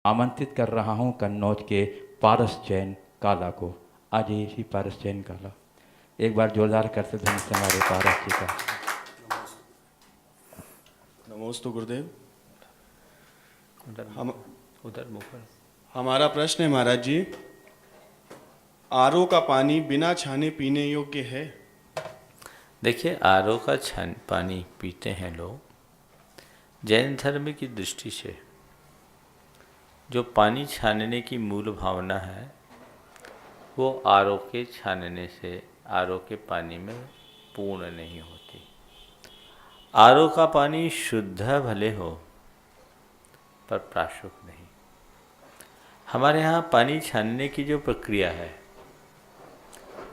आमंत्रित कर रहा हूं कन्नौज के पारस जैन काला को। आज इसी पारस जैन काला, एक बार जोरदार करते ध्वनि से हमारे पारस जी का। नमोस्तु गुरुदेव। हम उधर मुखर। हमारा प्रश्न है महाराज जी, आरओ का पानी बिना छाने पीने योग्य है? देखिए, आरओ का पानी पीते हैं लोग। जैन धर्म की दृष्टि से जो पानी छानने की मूल भावना है वो आरओ के छानने से आरओ के पानी में पूर्ण नहीं होती। आरओ का पानी शुद्ध भले हो पर प्राशुक नहीं। हमारे यहाँ पानी छानने की जो प्रक्रिया है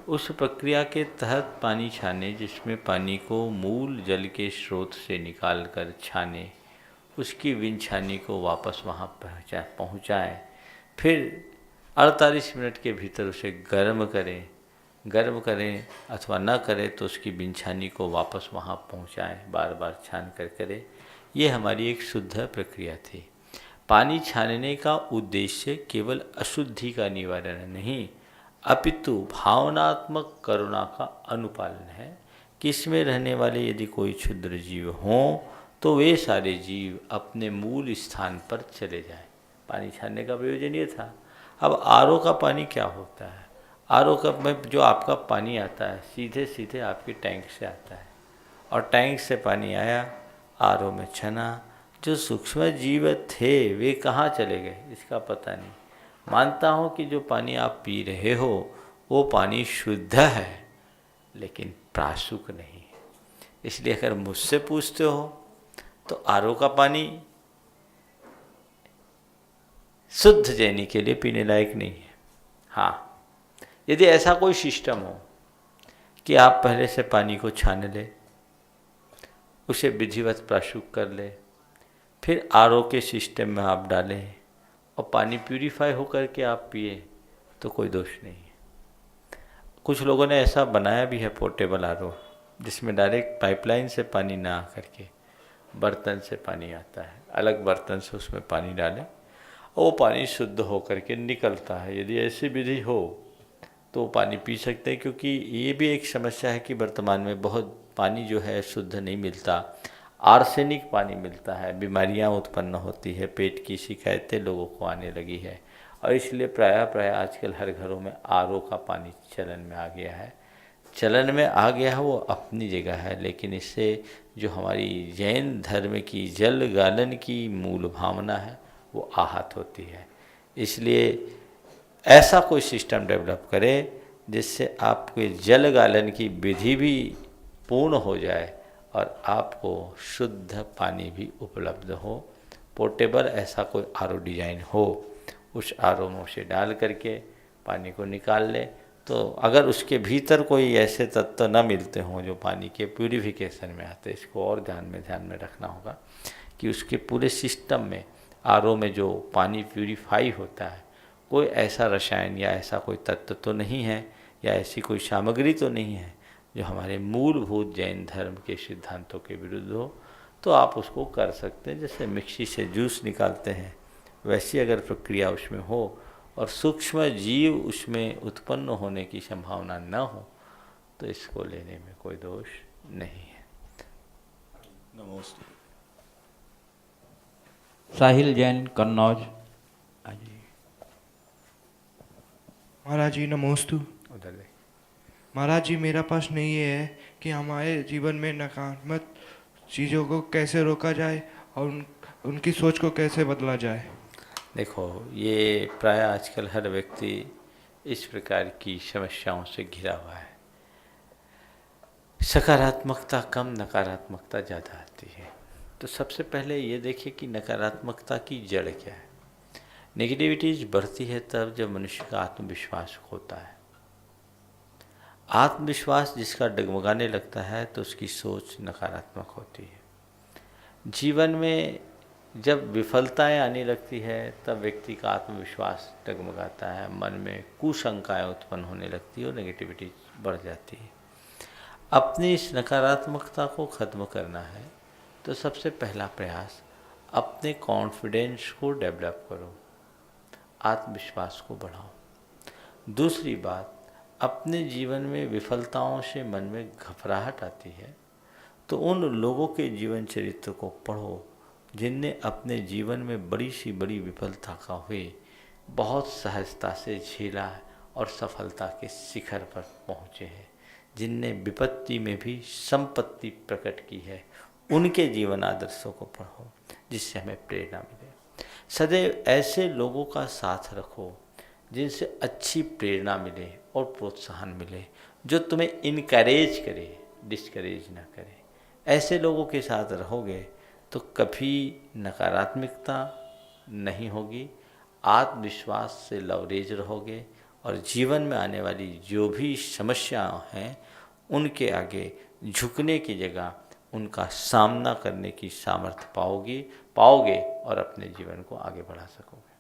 उस प्रक्रिया के तहत पानी छाने, जिसमें पानी को मूल जल के स्रोत से निकालकर छाने, उसकी विंछानी को वापस वहाँ पहुँचाएँ, फिर 48 मिनट के भीतर उसे गर्म करें अथवा न करें तो उसकी बिनछानी को वापस वहाँ पहुँचाएँ, बार बार छान कर करें। ये हमारी एक शुद्ध प्रक्रिया थी। पानी छानने का उद्देश्य केवल अशुद्धि का निवारण नहीं, अपितु भावनात्मक करुणा का अनुपालन है कि इसमें रहने वाले यदि कोई क्षुद्र जीव हों तो वे सारे जीव अपने मूल स्थान पर चले जाएं। पानी छानने का प्रयोजन ये था। अब आरओ का पानी क्या होता है? आरओ का में जो आपका पानी आता है सीधे सीधे आपके टैंक से आता है, और टैंक से पानी आया, आरओ में छना, जो सूक्ष्म जीव थे वे कहाँ चले गए इसका पता नहीं। मानता हूँ कि जो पानी आप पी रहे हो वो पानी शुद्ध है लेकिन प्राशुक नहीं है। इसलिए अगर मुझसे पूछते हो तो आरओ का पानी शुद्ध जैनी के लिए पीने लायक नहीं है। हाँ, यदि ऐसा कोई सिस्टम हो कि आप पहले से पानी को छान ले, उसे विधिवत प्राशुक कर ले, फिर आरओ के सिस्टम में आप डालें और पानी प्यूरीफाई होकर के आप पिए तो कोई दोष नहीं है। कुछ लोगों ने ऐसा बनाया भी है पोर्टेबल आरओ, जिसमें डायरेक्ट पाइपलाइन से पानी ना आकर के बर्तन से पानी आता है, अलग बर्तन से उसमें पानी डालें और वो पानी शुद्ध होकर के निकलता है। यदि ऐसी विधि हो तो पानी पी सकते हैं, क्योंकि ये भी एक समस्या है कि वर्तमान में बहुत पानी जो है शुद्ध नहीं मिलता, आर्सेनिक पानी मिलता है, बीमारियां उत्पन्न होती है, पेट की शिकायतें लोगों को आने लगी है, और इसलिए प्राय आजकल हर घरों में आरओ का पानी चलन में आ गया है। चलन में आ गया है वो अपनी जगह है, लेकिन इससे जो हमारी जैन धर्म की जल गालन की मूल भावना है वो आहत होती है। इसलिए ऐसा कोई सिस्टम डेवलप करें जिससे आपके जल गालन की विधि भी पूर्ण हो जाए और आपको शुद्ध पानी भी उपलब्ध हो। पोर्टेबल ऐसा कोई आरओ डिजाइन हो, उस आरओ में उसे डाल करके पानी को निकाल ले, तो अगर उसके भीतर कोई ऐसे तत्व न मिलते हों जो पानी के प्यूरिफिकेशन में आते, इसको और ध्यान में रखना होगा कि उसके पूरे सिस्टम में आरओ में जो पानी प्यूरिफाई होता है कोई ऐसा रसायन या ऐसा कोई तत्व तो नहीं है या ऐसी कोई सामग्री तो नहीं है जो हमारे मूलभूत जैन धर्म के सिद्धांतों के विरुद्ध हो। तो आप उसको कर सकते हैं। जैसे मिक्सी से जूस निकालते हैं वैसी अगर प्रक्रिया उसमें हो और सूक्ष्म जीव उसमें उत्पन्न होने की संभावना न हो तो इसको लेने में कोई दोष नहीं है। नमोस्तु। साहिल जैन कन्नौज। महाराज जी नमोस्तु। उधर देख। महाराज जी, मेरा प्रश्न ये है कि हमारे जीवन में नकारात्मक चीज़ों को कैसे रोका जाए और उनकी सोच को कैसे बदला जाए। देखो, ये प्राय आजकल हर व्यक्ति इस प्रकार की समस्याओं से घिरा हुआ है। सकारात्मकता कम, नकारात्मकता ज़्यादा आती है। तो सबसे पहले ये देखिए कि नकारात्मकता की जड़ क्या है। नेगेटिविटीज बढ़ती है तब जब मनुष्य का आत्मविश्वास खोता है। आत्मविश्वास जिसका डगमगाने लगता है तो उसकी सोच नकारात्मक होती है। जीवन में जब विफलताएं आने लगती है तब व्यक्ति का आत्मविश्वास डगमगाता है, मन में कुशंकाएं उत्पन्न होने लगती है और नेगेटिविटी बढ़ जाती है। अपनी इस नकारात्मकता को खत्म करना है तो सबसे पहला प्रयास अपने कॉन्फिडेंस को डेवलप करो। आत्मविश्वास को बढ़ाओ। दूसरी बात, अपने जीवन में विफलताओं से मन में घबराहट आती है तो उन लोगों के जीवन चरित्र को पढ़ो जिनने अपने जीवन में बड़ी सी बड़ी विफलता का हुए बहुत सहजता से झेला है और सफलता के शिखर पर पहुँचे हैं, जिनने विपत्ति में भी संपत्ति प्रकट की है, उनके जीवन आदर्शों को पढ़ो जिससे हमें प्रेरणा मिले। सदैव ऐसे लोगों का साथ रखो जिनसे अच्छी प्रेरणा मिले और प्रोत्साहन मिले, जो तुम्हें इनकरेज करे, डिस्करेज ना करे। ऐसे लोगों के साथ रहोगे तो कभी नकारात्मकता नहीं होगी, आत्मविश्वास से लवरेज रहोगे और जीवन में आने वाली जो भी समस्याएं हैं उनके आगे झुकने की जगह उनका सामना करने की सामर्थ्य पाओगे और अपने जीवन को आगे बढ़ा सकोगे।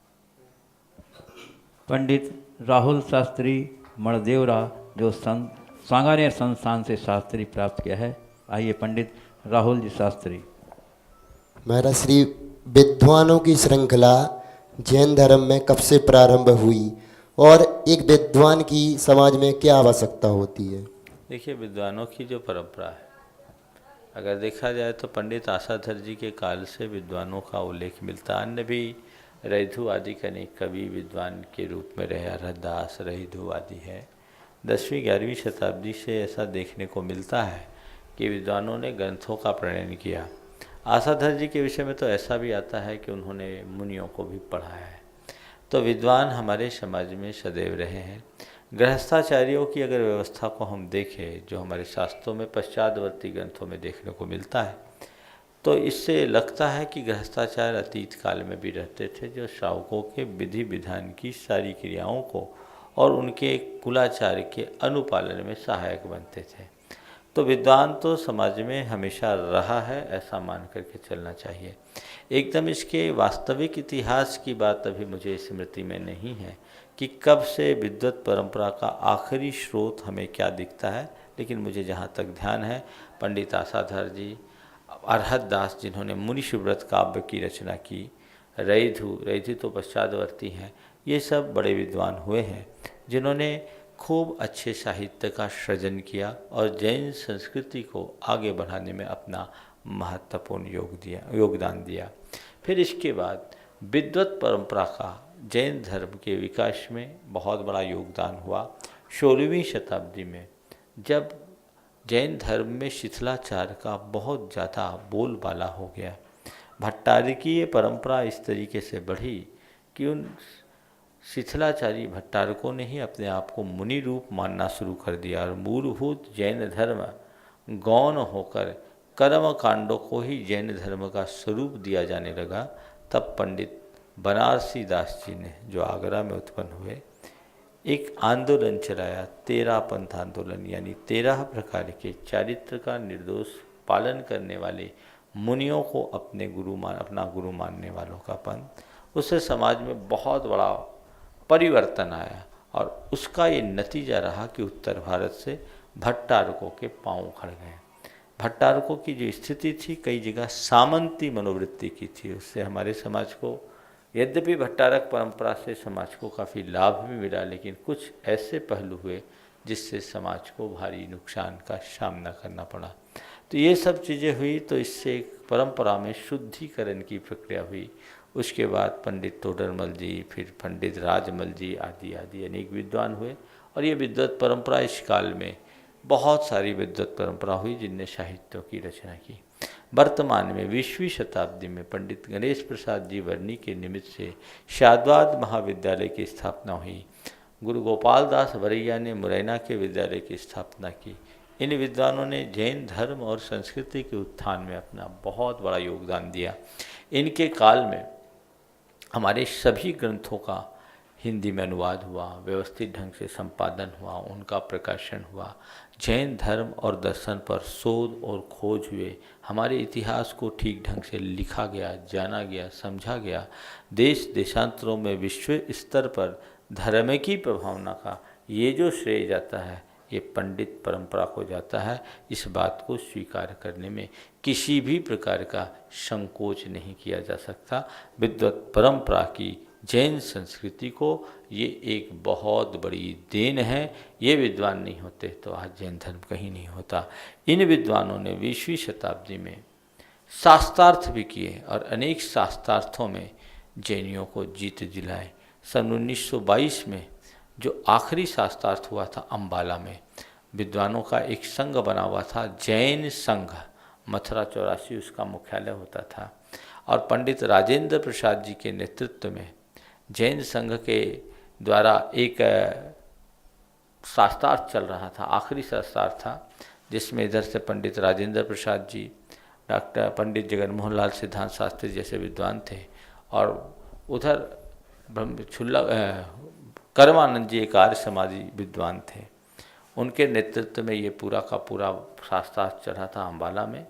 पंडित राहुल शास्त्री मणदेवरा, जो सांगानेर संस्थान से शास्त्री प्राप्त किया है। आइए पंडित राहुल जी शास्त्री। महाराज श्री, विद्वानों की श्रृंखला जैन धर्म में कब से प्रारंभ हुई और एक विद्वान की समाज में क्या आवश्यकता होती है? देखिए, विद्वानों की जो परंपरा है, अगर देखा जाए तो पंडित आशाधर जी के काल से विद्वानों का उल्लेख मिलता है। अन्य भी रैधु आदि के अनेक कवि विद्वान के रूप में रहे, हरदास, रैधु आदि है। 10वीं 11वीं शताब्दी से ऐसा देखने को मिलता है कि विद्वानों ने ग्रंथों का प्रणयन किया। आशाधर जी के विषय में तो ऐसा भी आता है कि उन्होंने मुनियों को भी पढ़ाया है। तो विद्वान हमारे समाज में सदैव रहे हैं। गृहस्थाचार्यों की अगर व्यवस्था को हम देखें, जो हमारे शास्त्रों में पश्चादवर्ती ग्रंथों में देखने को मिलता है, तो इससे लगता है कि गृहस्थाचार्य अतीत काल में भी रहते थे, जो श्रावकों के विधि विधान की सारी क्रियाओं को और उनके कुलाचार के अनुपालन में सहायक बनते थे। तो विद्वान तो समाज में हमेशा रहा है, ऐसा मान करके चलना चाहिए। एकदम इसके वास्तविक इतिहास की बात अभी मुझे स्मृति में नहीं है कि कब से विद्वत परंपरा का आखिरी स्रोत हमें क्या दिखता है, लेकिन मुझे जहाँ तक ध्यान है, पंडित आशाधर जी, अरहत दास जिन्होंने मुनि शिवव्रत काव्य की रचना की, रैधु तो पश्चादवर्ती हैं, ये सब बड़े विद्वान हुए हैं जिन्होंने खूब अच्छे साहित्य का सृजन किया और जैन संस्कृति को आगे बढ़ाने में अपना महत्वपूर्ण योगदान दिया। फिर इसके बाद विद्वत परंपरा का जैन धर्म के विकास में बहुत बड़ा योगदान हुआ। 16वीं शताब्दी में जब जैन धर्म में शिथिलाचार का बहुत ज़्यादा बोलबाला हो गया, भट्टारकीय परंपरा इस तरीके से बढ़ी कि उन शिथिलाचारी भट्टारकों ने ही अपने आप को मुनि रूप मानना शुरू कर दिया और मूलभूत जैन धर्म गौण होकर कर्म कांडों को ही जैन धर्म का स्वरूप दिया जाने लगा। तब पंडित बनारसी दास जी ने, जो आगरा में उत्पन्न हुए, एक आंदोलन चलाया, 13 पंथ आंदोलन, यानी 13 प्रकार के चारित्र का निर्दोष पालन करने वाले मुनियों को अपना गुरु मानने वालों का पंथ। उससे समाज में बहुत बड़ा परिवर्तन आया और उसका ये नतीजा रहा कि उत्तर भारत से भट्टारकों के पांव उखड़ गए। भट्टारकों की जो स्थिति थी, कई जगह सामंती मनोवृत्ति की थी। उससे हमारे समाज को, यद्यपि भट्टारक परंपरा से समाज को काफ़ी लाभ भी मिला, लेकिन कुछ ऐसे पहलू हुए जिससे समाज को भारी नुकसान का सामना करना पड़ा। तो ये सब चीज़ें हुई, तो इससे एक परंपरा में शुद्धिकरण की प्रक्रिया हुई। उसके बाद पंडित तोडरमल जी, फिर पंडित राजमल जी आदि आदि अनेक विद्वान हुए और ये विद्वत परंपरा इस काल में बहुत सारी विद्वत परंपरा हुई जिनने साहित्यों की रचना की। वर्तमान में 20वीं शताब्दी में पंडित गणेश प्रसाद जी वर्णी के निमित्त से शाद्वाद महाविद्यालय की स्थापना हुई। गुरु गोपाल दास वरैया ने मुरैना के विद्यालय की स्थापना की। इन विद्वानों ने जैन धर्म और संस्कृति के उत्थान में अपना बहुत बड़ा योगदान दिया। इनके काल में हमारे सभी ग्रंथों का हिंदी में अनुवाद हुआ, व्यवस्थित ढंग से संपादन हुआ, उनका प्रकाशन हुआ। जैन धर्म और दर्शन पर शोध और खोज हुए। हमारे इतिहास को ठीक ढंग से लिखा गया, जाना गया, समझा गया। देश देशांतरों में विश्व स्तर पर धर्म की प्रभावना का ये जो श्रेय जाता है, ये पंडित परंपरा को जाता है। इस बात को स्वीकार करने में किसी भी प्रकार का संकोच नहीं किया जा सकता। विद्वत परंपरा की जैन संस्कृति को ये एक बहुत बड़ी देन है। ये विद्वान नहीं होते तो आज जैन धर्म कहीं नहीं होता। इन विद्वानों ने 20वीं शताब्दी में शास्त्रार्थ भी किए और अनेक शास्त्रार्थों में जैनियों को जीत दिलाए। सन 1922 में जो आखिरी शास्त्रार्थ हुआ था अम्बाला में, विद्वानों का एक संघ बना हुआ था, जैन संघ, मथुरा 84 उसका मुख्यालय होता था। और पंडित राजेंद्र प्रसाद जी के नेतृत्व में जैन संघ के द्वारा एक शास्त्रार्थ चल रहा था, आखिरी शास्त्रार्थ था, जिसमें इधर से पंडित राजेंद्र प्रसाद जी, डॉक्टर पंडित जगनमोहन लाल सिद्धांत शास्त्री जैसे विद्वान थे, और उधर कर्मानंद जी एक आर्य समाजी विद्वान थे। उनके नेतृत्व में ये पूरा का पूरा शास्त्रार्थ चढ़ा था अम्बाला में,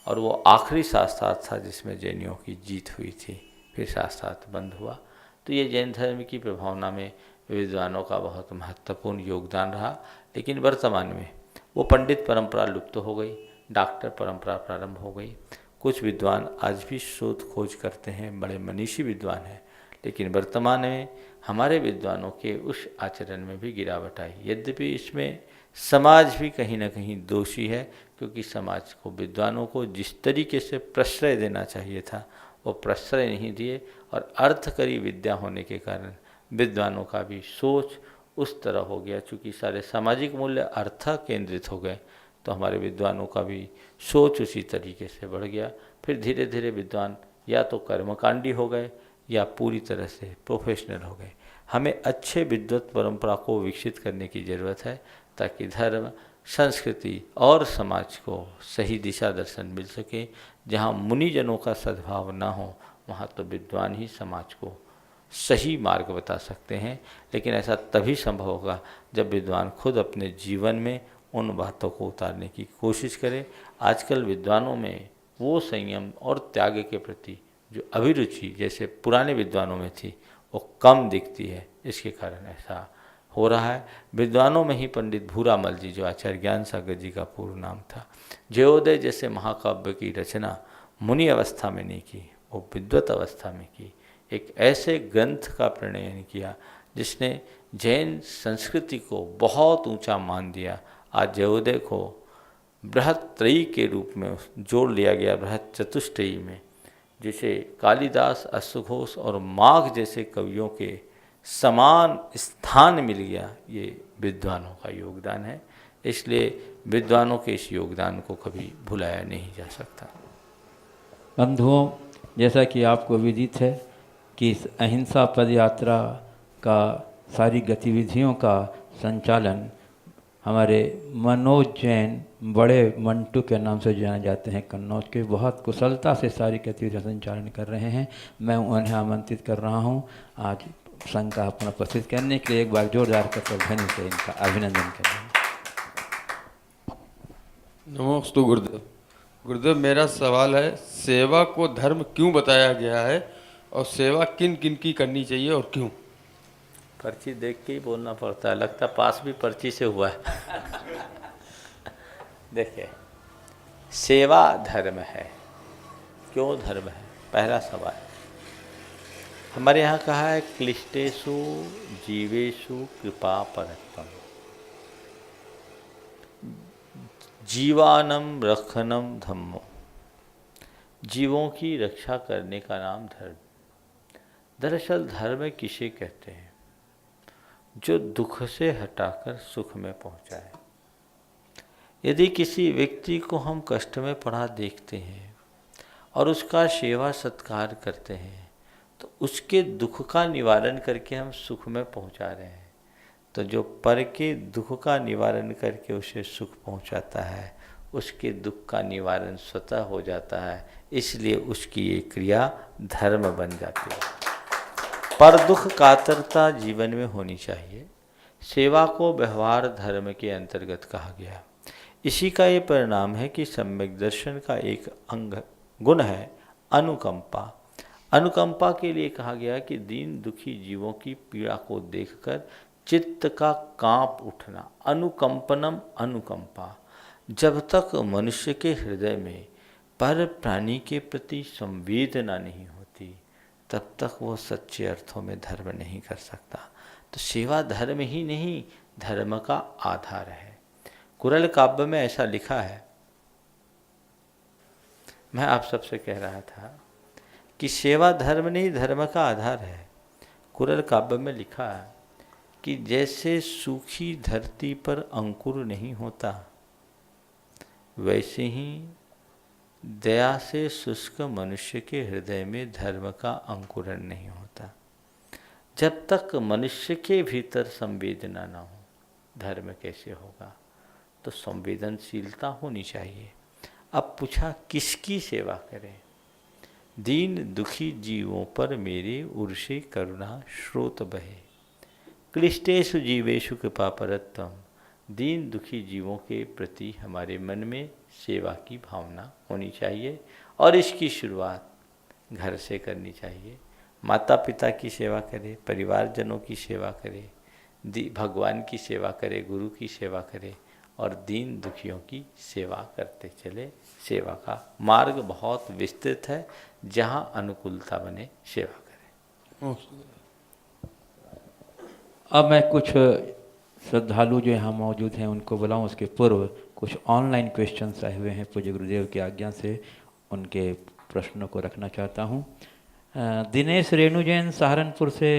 और वो आखिरी शास्त्रार्थ था जिसमें जैनियों की जीत हुई थी। फिर शास्त्रार्थ बंद हुआ। तो ये जैन धर्म की प्रभावना में विद्वानों का बहुत महत्वपूर्ण योगदान रहा। लेकिन वर्तमान में वो पंडित परंपरा लुप्त हो गई, डॉक्टर परंपरा प्रारंभ हो गई। कुछ विद्वान आज भी शोध खोज करते हैं, बड़े मनीषी विद्वान हैं, लेकिन वर्तमान में हमारे विद्वानों के उस आचरण में भी गिरावट आई। यद्यपि इसमें समाज भी कहीं ना कहीं दोषी है, क्योंकि समाज को विद्वानों को जिस तरीके से प्रश्रय देना चाहिए था वो प्रश्रय नहीं दिए, और अर्थकरी विद्या होने के कारण विद्वानों का भी सोच उस तरह हो गया। चूँकि सारे सामाजिक मूल्य अर्थ केंद्रित हो गए, तो हमारे विद्वानों का भी सोच उसी तरीके से बढ़ गया। फिर धीरे धीरे विद्वान या तो कर्मकांडी हो गए या पूरी तरह से प्रोफेशनल हो गए। हमें अच्छे विद्वत परंपरा को विकसित करने की ज़रूरत है, ताकि धर्म, संस्कृति और समाज को सही दिशा दर्शन मिल सके। जहाँ मुनिजनों का सद्भाव ना हो, वहाँ तो विद्वान ही समाज को सही मार्ग बता सकते हैं। लेकिन ऐसा तभी संभव होगा जब विद्वान खुद अपने जीवन में उन बातों को उतारने की कोशिश करें। आजकल विद्वानों में वो संयम और त्याग के प्रति जो अभिरुचि जैसे पुराने विद्वानों में थी, वो कम दिखती है। इसके कारण ऐसा हो रहा है। विद्वानों में ही पंडित भूरामल जी, जो आचार्य ज्ञान सागर जी का पूर्ण नाम था, जयोदय जैसे महाकाव्य की रचना मुनि अवस्था में नहीं की, वो विद्वत अवस्था में की। एक ऐसे ग्रंथ का प्रणयन किया जिसने जैन संस्कृति को बहुत ऊंचा मान दिया। आज जयोदय को बृहत त्रयी के रूप में जोड़ लिया गया, बृहत चतुष्टयी में, जिसे कालिदास, अश्वघोष और माघ जैसे कवियों के समान स्थान मिल गया। ये विद्वानों का योगदान है। इसलिए विद्वानों के इस योगदान को कभी भुलाया नहीं जा सकता। बंधुओं, जैसा कि आपको विदित है कि इस अहिंसा पद यात्रा का सारी गतिविधियों का संचालन हमारे मनोज जैन, बड़े मंटू के नाम से जाने जाते हैं, कन्नौज के, बहुत कुशलता से सारी गतिविधियाँ संचालन कर रहे हैं। मैं उन्हें आमंत्रित कर रहा हूँ आज संघ का अपना उपस्थित करने के लिए। एक बार जोरदार कर ध्वनि से इनका अभिनंदन करें। नमोस्तु गुरुदेव। गुरुदेव, मेरा सवाल है, सेवा को धर्म क्यों बताया गया है और सेवा किन किन की करनी चाहिए और क्यों? पर्ची देख के ही बोलना पड़ता है, लगता पास भी पर्ची से हुआ है। देखिए, सेवा धर्म है। क्यों धर्म है? पहला सवाल। हमारे यहाँ कहा है, क्लिष्टेषु जीवेषु कृपा परत्वम, जीवानम रखनम धम्मो। जीवों की रक्षा करने का नाम धर्म। दरअसल धर्म किसे कहते हैं? जो दुख से हटाकर सुख में पहुंचाए। यदि किसी व्यक्ति को हम कष्ट में पड़ा देखते हैं और उसका सेवा सत्कार करते हैं, तो उसके दुख का निवारण करके हम सुख में पहुंचा रहे हैं। तो जो पर के दुख का निवारण करके उसे सुख पहुंचाता है, उसके दुख का निवारण स्वतः हो जाता है। इसलिए उसकी ये क्रिया धर्म बन जाती है। पर दुख कातरता जीवन में होनी चाहिए। सेवा को व्यवहार धर्म के अंतर्गत कहा गया। इसी का ये परिणाम है कि सम्यक दर्शन का एक अंग गुण है अनुकंपा। अनुकंपा के लिए कहा गया कि दीन दुखी जीवों की पीड़ा को देखकर चित्त का कांप उठना, अनुकंपनम अनुकंपा। जब तक मनुष्य के हृदय में पर प्राणी के प्रति संवेदना नहीं होती, तब तक वो सच्चे अर्थों में धर्म नहीं कर सकता। तो सेवा धर्म ही नहीं, धर्म का आधार है। कुरल काव्य में ऐसा लिखा है, मैं आप सबसे कह रहा था कि सेवा धर्म नहीं, धर्म का आधार है। कुरल काव्य में लिखा है कि जैसे सूखी धरती पर अंकुर नहीं होता, वैसे ही दया से शुष्क मनुष्य के हृदय में धर्म का अंकुरण नहीं होता। जब तक मनुष्य के भीतर संवेदना ना हो, धर्म कैसे होगा? तो संवेदनशीलता होनी चाहिए। अब पूछा किसकी सेवा करें? दीन दुखी जीवों पर मेरे उर्षे करुणा स्रोत बहे, क्लिष्टेषु जीवेषु कृपा परत्वम। दीन दुखी जीवों के प्रति हमारे मन में सेवा की भावना होनी चाहिए, और इसकी शुरुआत घर से करनी चाहिए। माता पिता की सेवा करे, परिवारजनों की सेवा करे, भगवान की सेवा करे, गुरु की सेवा करे, और दीन दुखियों की सेवा करते चले। सेवा का मार्ग बहुत विस्तृत है, जहाँ अनुकूलता बने सेवा करें। अब मैं कुछ श्रद्धालु जो यहाँ मौजूद हैं उनको बुलाऊं, उसके पूर्व कुछ ऑनलाइन क्वेश्चंस आए हुए हैं। पूज्य गुरुदेव की आज्ञा से उनके प्रश्नों को रखना चाहता हूँ। दिनेश रेणु जैन सहारनपुर से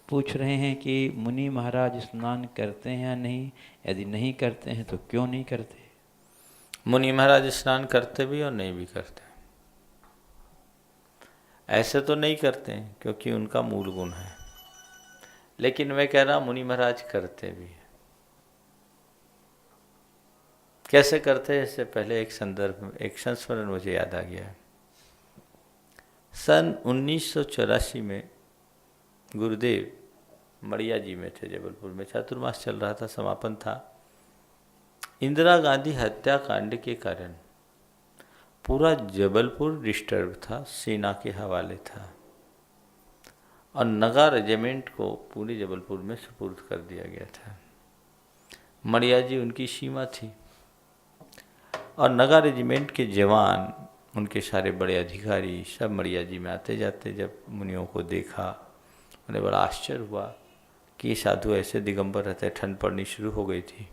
पूछ रहे हैं कि मुनि महाराज स्नान करते हैं या नहीं? यदि नहीं करते हैं तो क्यों नहीं करते? मुनि महाराज स्नान करते भी और नहीं भी करते। ऐसे तो नहीं करते हैं क्योंकि उनका मूल गुण है, लेकिन मैं कह रहा हूं मुनि महाराज करते भी हैं। कैसे करते हैं? इससे पहले एक संदर्भ, एक संस्मरण मुझे याद आ गया है। सन 1984 में गुरुदेव मड़िया जी में थे, जबलपुर में चातुर्मास चल रहा था, समापन था। इंदिरा गांधी हत्याकांड के कारण पूरा जबलपुर डिस्टर्ब था, सेना के हवाले था, और नगा रेजिमेंट को पूरे जबलपुर में सुपुर्द कर दिया गया था। मड़िया जी उनकी सीमा थी, और नगा रेजिमेंट के जवान, उनके सारे बड़े अधिकारी सब मड़िया जी में आते जाते। जब मुनियों को देखा, उन्हें बड़ा आश्चर्य हुआ कि ये साधु ऐसे दिगंबर रहते। ठंड पड़नी शुरू हो गई थी,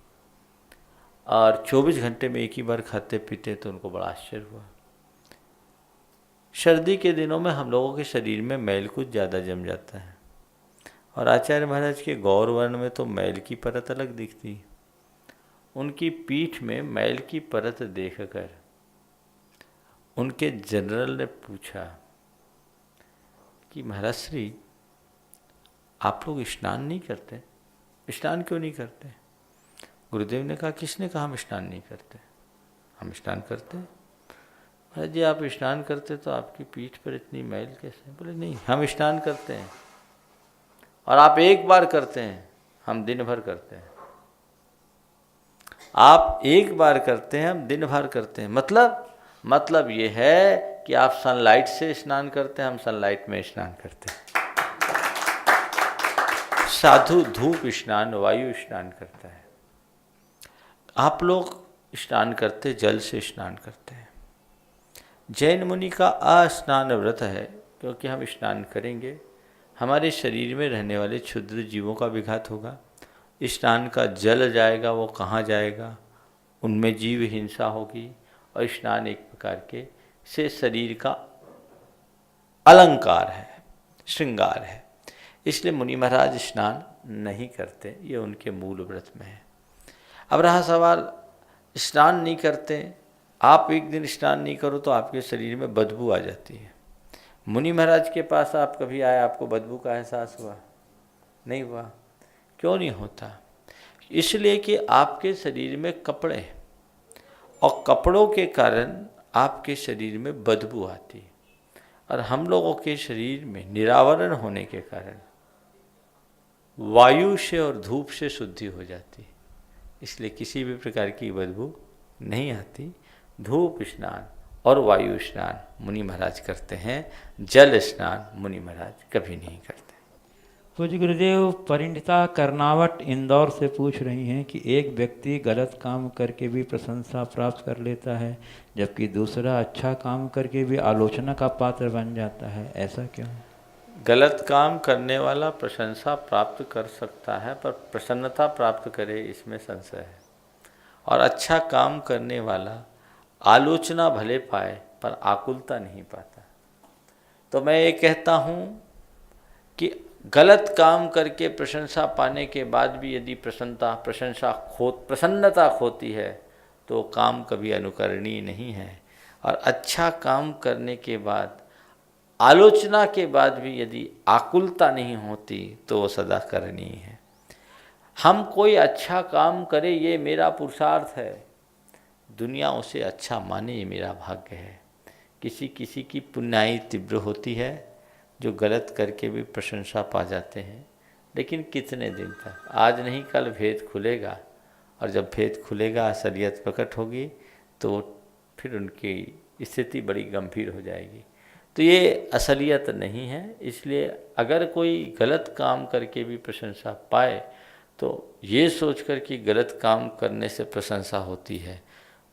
और 24 घंटे में एक ही बार खाते पीते, तो उनको बड़ा आश्चर्य हुआ। सर्दी के दिनों में हम लोगों के शरीर में मैल कुछ ज़्यादा जम जाता है, और आचार्य महाराज के गौर वर्ण में तो मैल की परत अलग दिखती। उनकी पीठ में मैल की परत देखकर उनके जनरल ने पूछा कि महाराज श्री, आप लोग स्नान नहीं करते? स्नान क्यों नहीं करते? गुरुदेव ने कहा, किसने कहा हम स्नान नहीं करते? हम स्नान करते। महाराज जी आप स्नान करते तो आपकी पीठ पर इतनी मैल कैसे? बोले नहीं, हम स्नान करते हैं, और आप एक बार करते हैं, हम दिन भर करते हैं। आप एक बार करते हैं, हम दिन भर करते हैं। मतलब ये है कि आप सनलाइट से स्नान करते हैं, हम सनलाइट में स्नान करते हैं। साधु धूप स्नान, वायु स्नान करता है। आप लोग स्नान करते, जल से स्नान करते हैं। जैन मुनि का अस्नान व्रत है, क्योंकि हम स्नान करेंगे, हमारे शरीर में रहने वाले क्षुद्र जीवों का विघात होगा। स्नान का जल जाएगा, वो कहाँ जाएगा? उनमें जीव हिंसा होगी, और स्नान एक प्रकार के से शरीर का अलंकार है, श्रृंगार है। इसलिए मुनि महाराज स्नान नहीं करते, ये उनके मूल व्रत में है। अब रहा सवाल, स्नान नहीं करते, आप एक दिन स्नान नहीं करो तो आपके शरीर में बदबू आ जाती है। मुनि महाराज के पास आप कभी आए, आपको बदबू का एहसास हुआ? नहीं हुआ। क्यों नहीं होता? इसलिए कि आपके शरीर में कपड़े हैं, और कपड़ों के कारण आपके शरीर में बदबू आती है, और हम लोगों के शरीर में निरावरण होने के कारण वायु से और धूप से शुद्धि हो जाती है, इसलिए किसी भी प्रकार की बदबू नहीं आती। धूप स्नान और वायु स्नान मुनि महाराज करते हैं, जल स्नान मुनि महाराज कभी नहीं करते। पूज्य गुरुदेव, परिणीता कर्नावट इंदौर से पूछ रही हैं कि एक व्यक्ति गलत काम करके भी प्रशंसा प्राप्त कर लेता है, जबकि दूसरा अच्छा काम करके भी आलोचना का पात्र बन जाता है, ऐसा क्यों? गलत काम करने वाला प्रशंसा प्राप्त कर सकता है, पर प्रसन्नता प्राप्त करे इसमें संशय है। और अच्छा काम करने वाला आलोचना भले पाए पर आकुलता नहीं पाता। तो मैं ये कहता हूँ कि गलत काम करके प्रशंसा पाने के बाद भी यदि प्रसन्नता खोती है तो काम कभी अनुकरणीय नहीं है। और अच्छा काम करने के बाद आलोचना के बाद भी यदि आकुलता नहीं होती तो वो सदा करणीय है। हम कोई अच्छा काम करें ये मेरा पुरुषार्थ है, दुनिया उसे अच्छा माने ये मेरा भाग्य है। किसी किसी की पुण्याई तीव्र होती है जो गलत करके भी प्रशंसा पा जाते हैं, लेकिन कितने दिन तक, आज नहीं कल भेद खुलेगा। और जब भेद खुलेगा, असलियत प्रकट होगी, तो फिर उनकी स्थिति बड़ी गंभीर हो जाएगी। तो ये असलियत नहीं है। इसलिए अगर कोई गलत काम करके भी प्रशंसा पाए तो ये सोचकर कि गलत काम करने से प्रशंसा होती है,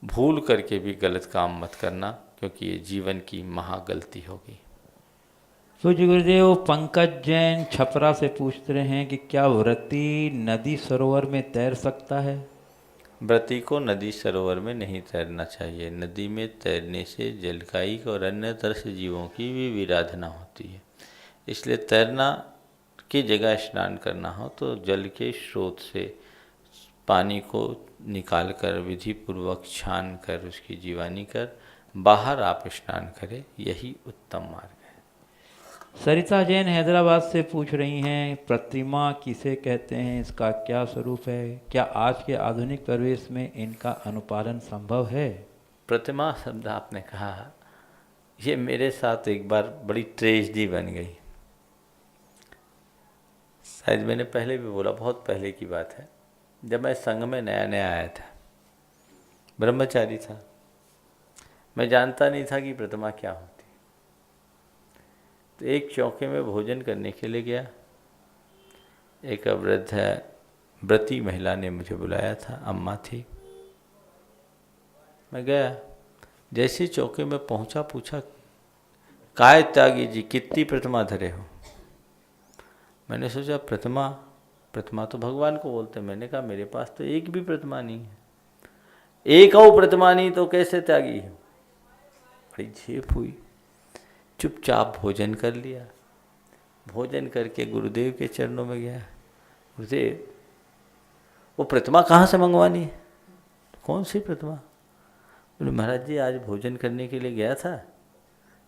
भूल करके भी गलत काम मत करना, क्योंकि ये जीवन की महागलती होगी। पूज्य गुरुदेव, पंकज जैन छपरा से पूछ रहे हैं कि क्या व्रती नदी सरोवर में तैर सकता है? व्रती को नदी सरोवर में नहीं तैरना चाहिए। नदी में तैरने से जलकायिक और अन्य तरह जीवों की भी विराधना होती है। इसलिए तैरना की जगह स्नान करना हो तो जल के स्रोत से पानी को निकाल कर विधि पूर्वक छान कर उसकी जीवानी कर बाहर आप स्नान करें, यही उत्तम मार्ग है। सरिता जैन हैदराबाद से पूछ रही हैं, प्रतिमा किसे कहते हैं, इसका क्या स्वरूप है? क्या आज के आधुनिक परिवेश में इनका अनुपालन संभव है? प्रतिमा शब्द आपने कहा, ये मेरे साथ एक बार बड़ी ट्रेजेडी बन गई। शायद मैंने पहले भी बोला, बहुत पहले की बात है। जब मैं संघ में नया नया आया था, ब्रह्मचारी था, मैं जानता नहीं था कि प्रतिमा क्या होती। तो एक चौके में भोजन करने के लिए गया। एक व्रती महिला ने मुझे बुलाया था, अम्मा थी। मैं गया, जैसे चौके में पहुंचा, पूछा, काय त्यागी जी कितनी प्रतिमा धरे हो? मैंने सोचा प्रतिमा तो भगवान को बोलते। मैंने कहा मेरे पास तो एक भी प्रतिमा नहीं है। एक और प्रतिमा नहीं तो कैसे त्यागी हो? बड़ी झेप हुई। चुपचाप भोजन कर लिया। भोजन करके गुरुदेव के चरणों में गया। गुरुदेव, वो प्रतिमा कहाँ से मंगवानी है? कौन सी प्रतिमा? बोले महाराज जी, आज भोजन करने के लिए गया था,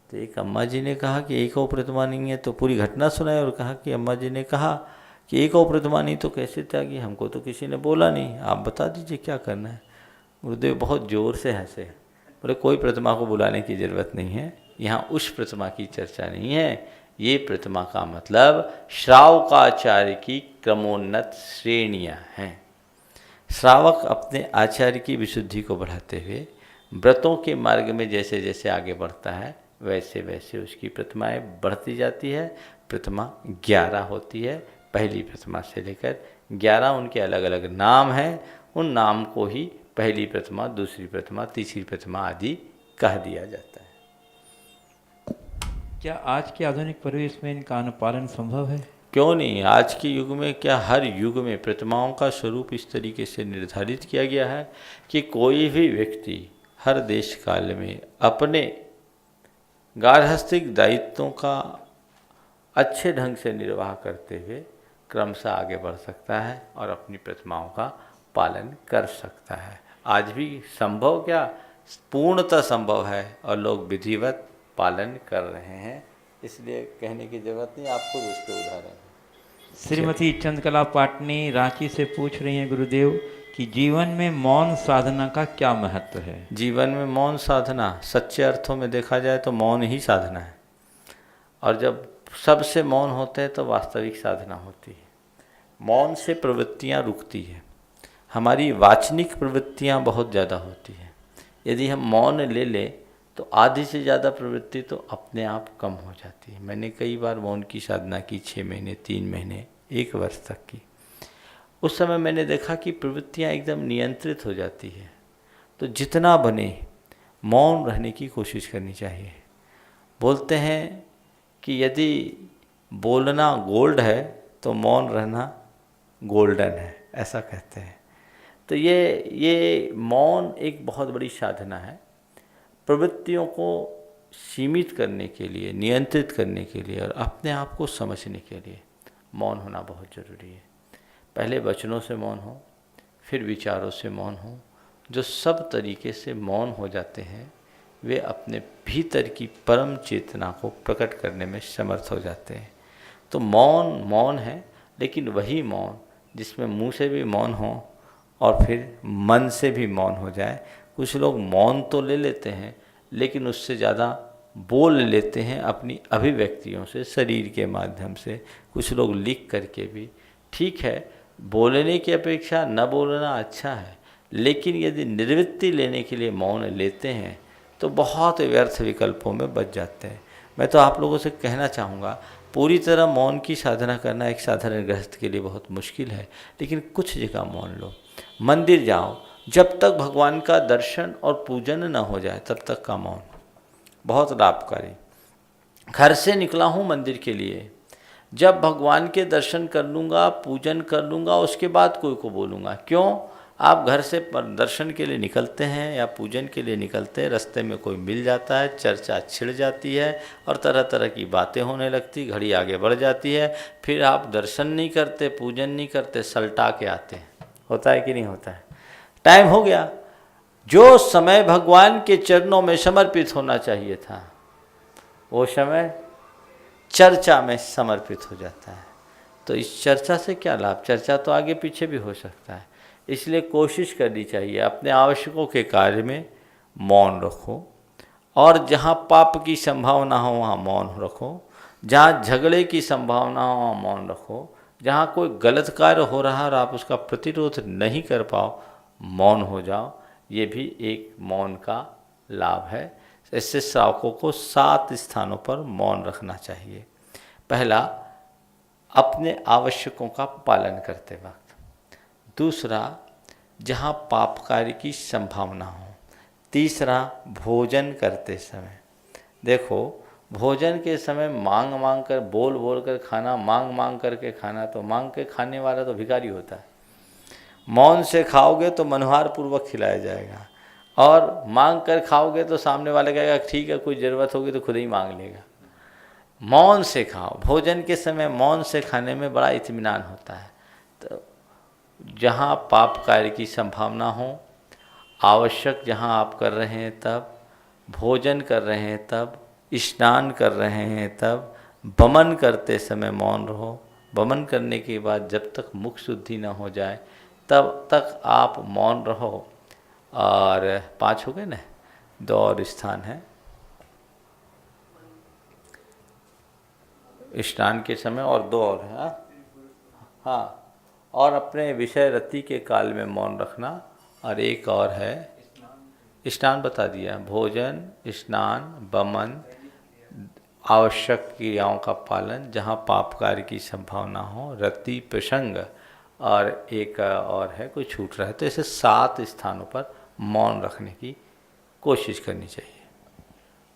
तो एक अम्मा जी ने कहा कि एक और प्रतिमा नहीं है। तो पूरी घटना सुनाई और कहा कि अम्मा जी ने कहा कि एक और प्रतिमा नहीं तो कैसे त्यागी? हमको तो किसी ने बोला नहीं, आप बता दीजिए क्या करना है। गुरुदेव बहुत ज़ोर से हंसे। बोले कोई प्रतिमा को बुलाने की ज़रूरत नहीं है, यहाँ उस प्रतिमा की चर्चा नहीं है। ये प्रतिमा का मतलब श्रावकाचार्य की क्रमोन्नत श्रेणियाँ हैं। श्रावक अपने आचार्य की विशुद्धि को बढ़ाते हुए व्रतों के मार्ग में जैसे जैसे आगे बढ़ता है, वैसे वैसे उसकी प्रतिमाएं बढ़ती जाती है। प्रतिमा 11 होती है, पहली प्रतिमा से लेकर 11 उनके अलग अलग नाम हैं। उन नाम को ही पहली प्रतिमा, दूसरी प्रतिमा, तीसरी प्रतिमा आदि कह दिया जाता है। क्या आज के आधुनिक परिवेश में इनका अनुपालन संभव है? क्यों नहीं? आज के युग में, क्या हर युग में प्रतिमाओं का स्वरूप इस तरीके से निर्धारित किया गया है कि कोई भी व्यक्ति हर देश काल में अपने गार्हस्थ्यिक दायित्वों का अच्छे ढंग से निर्वाह करते हुए क्रमशः आगे बढ़ सकता है और अपनी प्रतिमाओं का पालन कर सकता है। आज भी संभव, क्या पूर्णतः संभव है, और लोग विधिवत पालन कर रहे हैं। इसलिए कहने की जरूरत नहीं, आपको उसके उदाहरण है। श्रीमती चंद्रकला पाटनी रांची से पूछ रही हैं, गुरुदेव, कि जीवन में मौन साधना का क्या महत्व है? जीवन में मौन साधना सच्चे अर्थों में देखा जाए तो मौन ही साधना है। और जब सबसे मौन होते हैं तो वास्तविक साधना होती है। मौन से प्रवृत्तियाँ रुकती है। हमारी वाचनिक प्रवृत्तियाँ बहुत ज़्यादा होती हैं। यदि हम मौन ले लें तो आधी से ज़्यादा प्रवृत्ति तो अपने आप कम हो जाती है। मैंने कई बार मौन की साधना की, 6 महीने, 3 महीने, 1 वर्ष तक की। उस समय मैंने देखा कि प्रवृत्तियाँ एकदम नियंत्रित हो जाती है। तो जितना बने मौन रहने की कोशिश करनी चाहिए। बोलते हैं कि यदि बोलना गोल्ड है तो मौन रहना गोल्डन है, ऐसा कहते हैं। तो ये मौन एक बहुत बड़ी साधना है। प्रवृत्तियों को सीमित करने के लिए, नियंत्रित करने के लिए और अपने आप को समझने के लिए मौन होना बहुत ज़रूरी है। पहले वचनों से मौन हो, फिर विचारों से मौन हो। जो सब तरीके से मौन हो जाते हैं वे अपने भीतर की परम चेतना को प्रकट करने में समर्थ हो जाते हैं। तो मौन मौन है, लेकिन वही मौन जिसमें मुंह से भी मौन हो और फिर मन से भी मौन हो जाए। कुछ लोग मौन तो ले लेते हैं, लेकिन उससे ज़्यादा बोल लेते हैं अपनी अभिव्यक्तियों से, शरीर के माध्यम से। कुछ लोग लिख करके भी। ठीक है, बोलने की अपेक्षा न बोलना अच्छा है, लेकिन यदि निवृत्ति लेने के लिए मौन लेते हैं तो बहुत व्यर्थ विकल्पों में बच जाते हैं। मैं तो आप लोगों से कहना चाहूँगा, पूरी तरह मौन की साधना करना एक साधारण गृहस्थ के लिए बहुत मुश्किल है, लेकिन कुछ जगह मौन लो। मंदिर जाओ, जब तक भगवान का दर्शन और पूजन न हो जाए तब तक का मौन बहुत लाभकारी। घर से निकला हूँ मंदिर के लिए, जब भगवान के दर्शन कर लूँगा, पूजन कर लूँगा, उसके बाद कोई को बोलूँगा। क्यों? आप घर से दर्शन के लिए निकलते हैं या पूजन के लिए निकलते हैं, रास्ते में कोई मिल जाता है, चर्चा छिड़ जाती है और तरह तरह की बातें होने लगती, घड़ी आगे बढ़ जाती है। फिर आप दर्शन नहीं करते, पूजन नहीं करते, सलटा के आते हैं। होता है कि नहीं होता है? टाइम हो गया। जो समय भगवान के चरणों में समर्पित होना चाहिए था, वो समय चर्चा में समर्पित हो जाता है। तो इस चर्चा से क्या लाभ? चर्चा तो आगे पीछे भी हो सकता है। इसलिए कोशिश करनी चाहिए अपने आवश्यकों के कार्य में मौन रखो, और जहाँ पाप की संभावना हो वहाँ मौन रखो, जहाँ झगड़े की संभावना हो वहाँ मौन रखो, जहाँ कोई गलत कार्य हो रहा है और आप उसका प्रतिरोध नहीं कर पाओ, मौन हो जाओ। ये भी एक मौन का लाभ है। इससे श्रावकों को 7 स्थानों पर मौन रखना चाहिए। पहला, अपने आवश्यकों का पालन करते वक्त। दूसरा, जहाँ पाप कार्य की संभावना हो। तीसरा, भोजन करते समय। देखो, भोजन के समय मांग मांग कर, बोल बोल कर खाना, मांग मांग करके खाना, तो मांग के खाने वाला तो भिखारी होता है। मौन से खाओगे तो मनोहार पूर्वक खिलाया जाएगा, और मांग कर खाओगे तो सामने वाला कहेगा ठीक है, कोई ज़रूरत होगी तो खुद ही मांग लेगा। मौन से खाओ। भोजन के समय मौन से खाने में बड़ा इत्मीनान होता है। तो जहाँ पाप कार्य की संभावना हो, आवश्यक जहाँ आप कर रहे हैं तब, भोजन कर रहे हैं तब, स्नान कर रहे हैं तब, बमन करते समय मौन रहो। बमन करने के बाद जब तक मुख शुद्धि न हो जाए तब तक आप मौन रहो। और 5 हो गए ना, 2 और स्थान है। स्नान के समय और 2 और है। हाँ, और अपने विषय रति के काल में मौन रखना। और एक और है, स्नान बता दिया, भोजन, स्नान, बमन, आवश्यक क्रियाओं का पालन, जहाँ पाप कार्य की संभावना हो, रति, प्रसंग, और एक और है कोई छूट रहा है। तो ऐसे 7 स्थानों पर मौन रखने की कोशिश करनी चाहिए।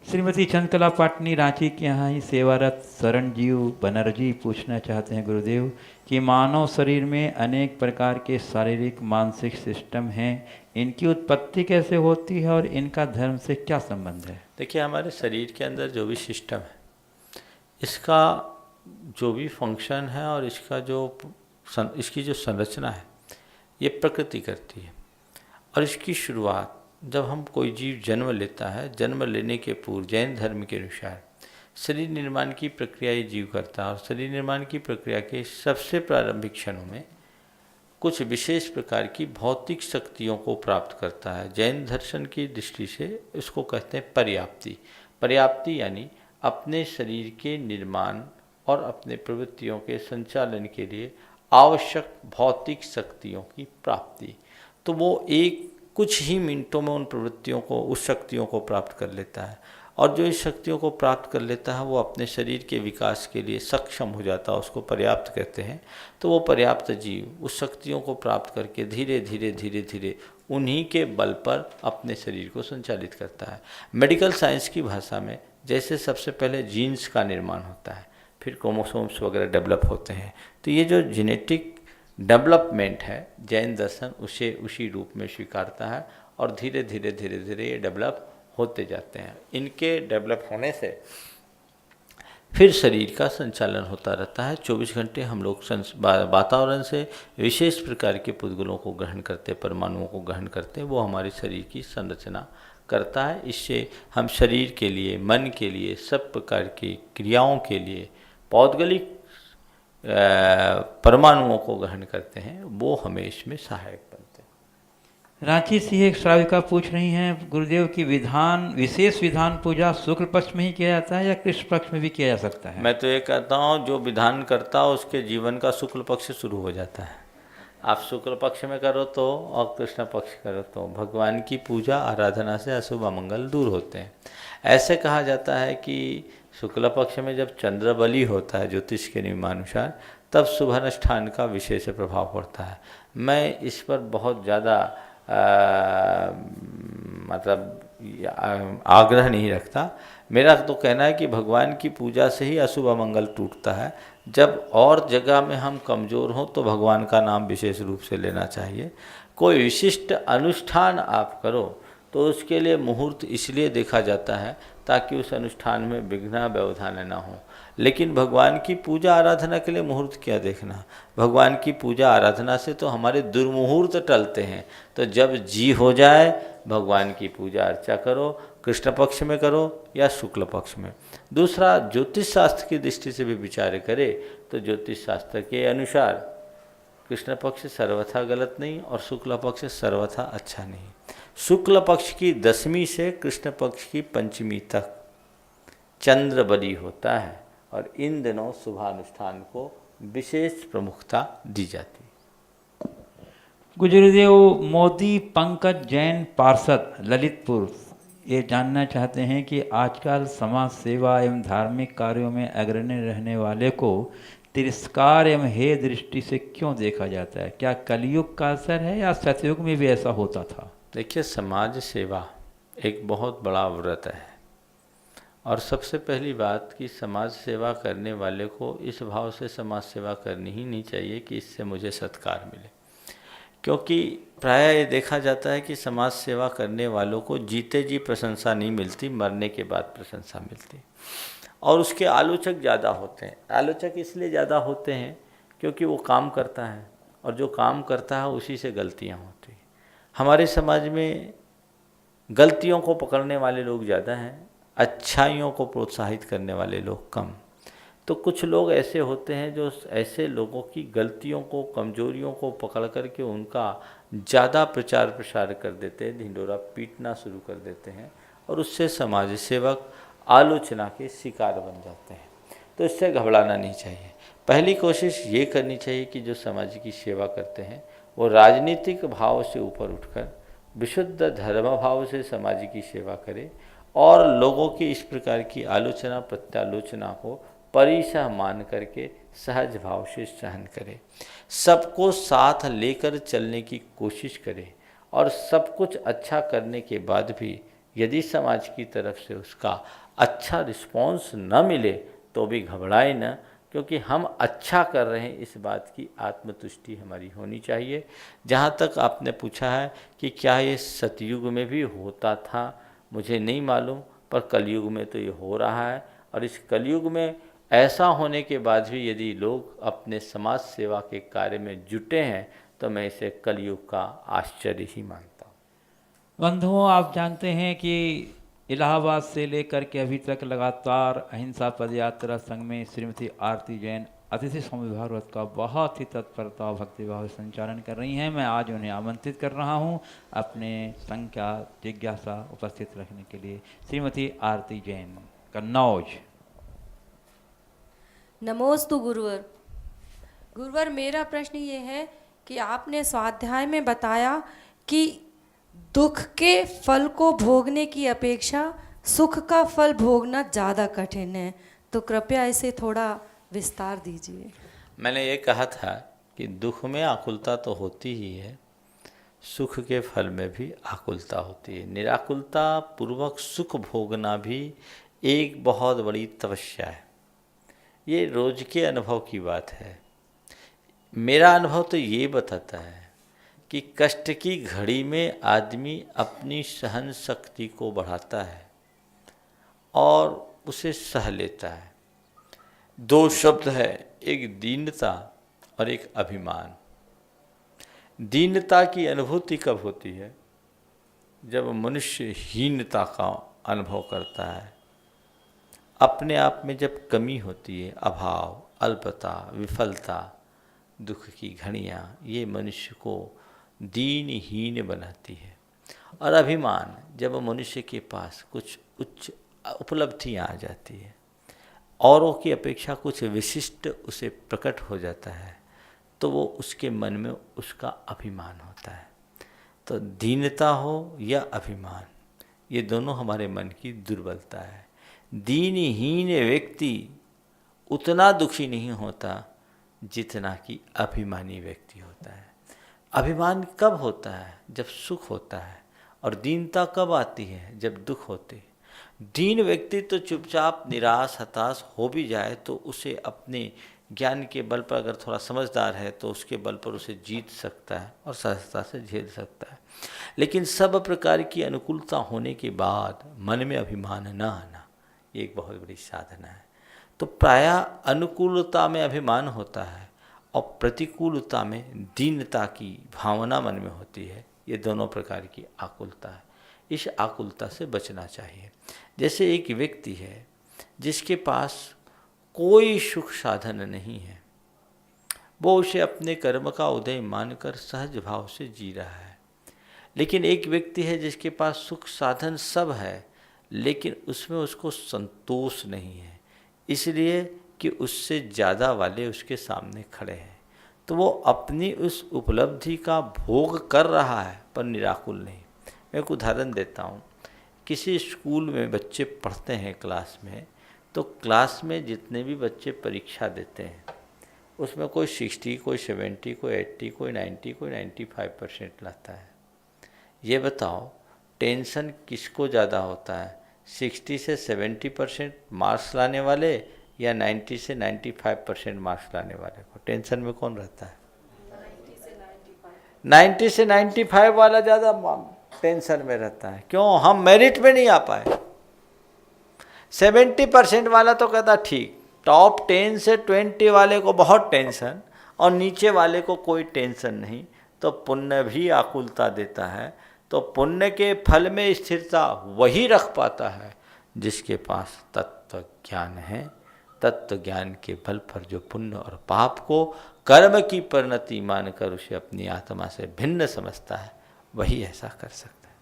श्रीमती चंद्रकला पाटनी रांची के यहाँ ही सेवारत शरणजीव बनर्जी पूछना चाहते हैं गुरुदेव कि मानव शरीर में अनेक प्रकार के शारीरिक मानसिक सिस्टम हैं, इनकी उत्पत्ति कैसे होती है और इनका धर्म से क्या संबंध है? देखिए, हमारे शरीर के अंदर जो भी सिस्टम है, इसका जो भी फंक्शन है और इसकी जो संरचना है, ये प्रकृति करती है। और इसकी शुरुआत जब हम कोई जीव जन्म लेता है, जन्म लेने के पूर्व जैन धर्म के अनुसार शरीर निर्माण की प्रक्रिया ये जीव करता है। और शरीर निर्माण की प्रक्रिया के सबसे प्रारंभिक क्षणों में कुछ विशेष प्रकार की भौतिक शक्तियों को प्राप्त करता है। जैन दर्शन की दृष्टि से इसको कहते हैं पर्याप्ति। पर्याप्ति यानी अपने शरीर के निर्माण और अपने प्रवृत्तियों के संचालन के लिए आवश्यक भौतिक शक्तियों की प्राप्ति। तो वो एक कुछ ही मिनटों में उन प्रवृत्तियों को, उस शक्तियों को प्राप्त कर लेता है। और जो इस शक्तियों को प्राप्त कर लेता है वो अपने शरीर के विकास के लिए सक्षम हो जाता है, उसको पर्याप्त कहते हैं। तो वो पर्याप्त जीव उस शक्तियों को प्राप्त करके धीरे धीरे धीरे धीरे उन्हीं के बल पर अपने शरीर को संचालित करता है। मेडिकल साइंस की भाषा में जैसे सबसे पहले जीन्स का निर्माण होता है, फिर क्रोमोसोम्स वगैरह डेवलप होते हैं। तो ये जो जेनेटिक डेवलपमेंट है, जैन दर्शन उसे उसी रूप में स्वीकारता है और धीरे धीरे धीरे धीरे ये डेवलप होते जाते हैं। इनके डेवलप होने से फिर शरीर का संचालन होता रहता है। 24 घंटे हम लोग वातावरण से विशेष प्रकार के पुद्गलों को ग्रहण करते, परमाणुओं को ग्रहण करते, वो हमारे शरीर की संरचना करता है। इससे हम शरीर के लिए, मन के लिए, सब प्रकार की क्रियाओं के लिए पौद्गलिक परमाणुओं को ग्रहण करते हैं, वो हमें इसमें सहायक बनते हैं। रांची से एक श्राविका पूछ रही हैं, गुरुदेव की विशेष विधान पूजा शुक्ल पक्ष में ही किया जाता है या कृष्ण पक्ष में भी किया जा सकता है? मैं तो ये कहता हूँ, जो विधान करता है उसके जीवन का शुक्ल पक्ष से शुरू हो जाता है। आप शुक्ल पक्ष में करो तो और कृष्ण पक्ष करो तो भगवान की पूजा आराधना से अशुभ अमंगल दूर होते हैं। ऐसे कहा जाता है कि शुक्ल पक्ष में जब चंद्र बलि होता है ज्योतिष के नियमानुसार, तब शुभ अनुष्ठान का विशेष प्रभाव पड़ता है। मैं इस पर बहुत ज़्यादा मतलब आग्रह नहीं रखता। मेरा तो कहना है कि भगवान की पूजा से ही अशुभ अमंगल टूटता है। जब और जगह में हम कमज़ोर हों तो भगवान का नाम विशेष रूप से लेना चाहिए। कोई विशिष्ट अनुष्ठान आप करो तो उसके लिए मुहूर्त इसलिए देखा जाता है ताकि उस अनुष्ठान में विघ्न व्यवधान न हो। लेकिन भगवान की पूजा आराधना के लिए मुहूर्त क्या देखना? भगवान की पूजा आराधना से तो हमारे दुर्मुहूर्त टलते हैं। तो जब जी हो जाए भगवान की पूजा अर्चा करो, कृष्ण पक्ष में करो या शुक्ल पक्ष में। दूसरा, ज्योतिष शास्त्र की दृष्टि से भी विचार करें तो ज्योतिष शास्त्र के अनुसार कृष्ण पक्ष सर्वथा गलत नहीं और शुक्ल पक्ष सर्वथा अच्छा नहीं। शुक्ल पक्ष की 10वीं से कृष्ण पक्ष की 5वीं तक चंद्र बलि होता है और इन दिनों शुभानुष्ठान को विशेष प्रमुखता दी जाती है। गुरुदेव मोदी पंकज जैन पार्षद ललितपुर ये जानना चाहते हैं कि आजकल समाज सेवा एवं धार्मिक कार्यों में अग्रणी रहने वाले को तिरस्कार एवं हे दृष्टि से क्यों देखा जाता है? क्या कलयुग का असर है या सतयुग में भी ऐसा होता था? देखिए, समाज सेवा एक बहुत बड़ा व्रत है और सबसे पहली बात कि समाज सेवा करने वाले को इस भाव से समाज सेवा करनी ही नहीं चाहिए कि इससे मुझे सत्कार मिले। क्योंकि प्रायः ये देखा जाता है कि समाज सेवा करने वालों को जीते जी प्रशंसा नहीं मिलती, मरने के बाद प्रशंसा मिलती। और उसके आलोचक ज़्यादा होते हैं। आलोचक इसलिए ज़्यादा होते हैं क्योंकि वो काम करता है और जो काम करता है उसी से गलतियाँ होती हैं। हमारे समाज में गलतियों को पकड़ने वाले लोग ज़्यादा हैं, अच्छाइयों को प्रोत्साहित करने वाले लोग कम। तो कुछ लोग ऐसे होते हैं जो ऐसे लोगों की गलतियों को, कमजोरियों को पकड़ करके उनका ज़्यादा प्रचार प्रसार कर देते हैं, ढिंढोरा पीटना शुरू कर देते हैं और उससे समाज सेवक आलोचना के शिकार बन जाते हैं। तो इससे घबराना नहीं चाहिए। पहली कोशिश ये करनी चाहिए कि जो समाज की सेवा करते हैं वो राजनीतिक भाव से ऊपर उठकर विशुद्ध धर्म भाव से समाज की सेवा करे और लोगों की इस प्रकार की आलोचना प्रत्यालोचना को परिसह मान करके सहज भाव से सहन करे, सबको साथ लेकर चलने की कोशिश करे और सब कुछ अच्छा करने के बाद भी यदि समाज की तरफ से उसका अच्छा रिस्पॉन्स न मिले तो भी घबराए न, क्योंकि हम अच्छा कर रहे हैं इस बात की आत्मतुष्टि हमारी होनी चाहिए। जहाँ तक आपने पूछा है कि क्या ये सतयुग में भी होता था, मुझे नहीं मालूम, पर कलयुग में तो ये हो रहा है। और इस कलयुग में ऐसा होने के बाद भी यदि लोग अपने समाज सेवा के कार्य में जुटे हैं तो मैं इसे कलयुग का आश्चर्य ही मानता हूँ। बंधुओं, आप जानते हैं कि इलाहाबाद से लेकर के अभी तक लगातार अहिंसा पदयात्रा संघ में श्रीमती आरती जैन अतिथि समविभाग व्रत का बहुत ही तत्परता और भक्तिभाव संचालन कर रही हैं। मैं आज उन्हें आमंत्रित कर रहा हूं अपने संघ का जिज्ञासा उपस्थित रखने के लिए। श्रीमती आरती जैन, कन्नौज। नमोस्तु गुरुवर। गुरुवर, मेरा प्रश्न ये है कि आपने स्वाध्याय में बताया कि दुख के फल को भोगने की अपेक्षा सुख का फल भोगना ज़्यादा कठिन है, तो कृपया इसे थोड़ा विस्तार दीजिए। मैंने ये कहा था कि दुख में आकुलता तो होती ही है, सुख के फल में भी आकुलता होती है। निराकुलता पूर्वक सुख भोगना भी एक बहुत बड़ी तपस्या है। ये रोज के अनुभव की बात है। मेरा अनुभव तो ये बताता है कि कष्ट की घड़ी में आदमी अपनी सहन शक्ति को बढ़ाता है और उसे सह लेता है। दो शब्द है, एक दीनता और एक अभिमान। दीनता की अनुभूति कब होती है? जब मनुष्य हीनता का अनुभव करता है, अपने आप में जब कमी होती है, अभाव, अल्पता, विफलता, दुख की घड़ियाँ, ये मनुष्य को दीनहीन बनाती है। और अभिमान, जब मनुष्य के पास कुछ उच्च उपलब्धियाँ आ जाती है, औरों की अपेक्षा कुछ विशिष्ट उसे प्रकट हो जाता है, तो वो उसके मन में उसका अभिमान होता है। तो दीनता हो या अभिमान, ये दोनों हमारे मन की दुर्बलता है। दीनहीन व्यक्ति उतना दुखी नहीं होता जितना कि अभिमानी व्यक्ति होता है। अभिमान कब होता है? जब सुख होता है। और दीनता कब आती है? जब दुख होते हैं। दीन व्यक्ति तो चुपचाप निराश हताश हो भी जाए तो उसे अपने ज्ञान के बल पर, अगर थोड़ा समझदार है तो उसके बल पर उसे जीत सकता है और सहजता से झेल सकता है। लेकिन सब प्रकार की अनुकूलता होने के बाद मन में अभिमान न आना, ये एक बहुत बड़ी साधना है। तो प्रायः अनुकूलता में अभिमान होता है और प्रतिकूलता में दीनता की भावना मन में होती है। ये दोनों प्रकार की आकुलता है। इस आकुलता से बचना चाहिए। जैसे एक व्यक्ति है जिसके पास कोई सुख साधन नहीं है, वो उसे अपने कर्म का उदय मानकर सहज भाव से जी रहा है। लेकिन एक व्यक्ति है जिसके पास सुख साधन सब है, लेकिन उसमें उसको संतोष नहीं है, इसलिए कि उससे ज़्यादा वाले उसके सामने खड़े हैं। तो वो अपनी उस उपलब्धि का भोग कर रहा है पर निराकुल नहीं। मैं एक उदाहरण देता हूँ। किसी स्कूल में बच्चे पढ़ते हैं क्लास में, तो क्लास में जितने भी बच्चे परीक्षा देते हैं उसमें कोई 60, कोई 70, कोई 80, कोई 90, कोई 95% लाता है। ये बताओ टेंशन किसको ज़्यादा होता है? 60 से 70% मार्क्स लाने वाले या 90 से 95% मार्क्स लाने वाले को? टेंशन में कौन रहता है? 90 से 95 वाला ज़्यादा टेंशन में रहता है। क्यों? हम मेरिट में नहीं आ पाए। 70% वाला तो कहता ठीक, टॉप 10 से 20 वाले को बहुत टेंशन और नीचे वाले को कोई टेंशन नहीं। तो पुण्य भी आकुलता देता है। तो पुण्य के फल में स्थिरता वही रख पाता है जिसके पास तत्व ज्ञान है। तत्व ज्ञान के बल पर जो पुण्य और पाप को कर्म की परिणति मानकर उसे अपनी आत्मा से भिन्न समझता है, वही ऐसा कर सकता है।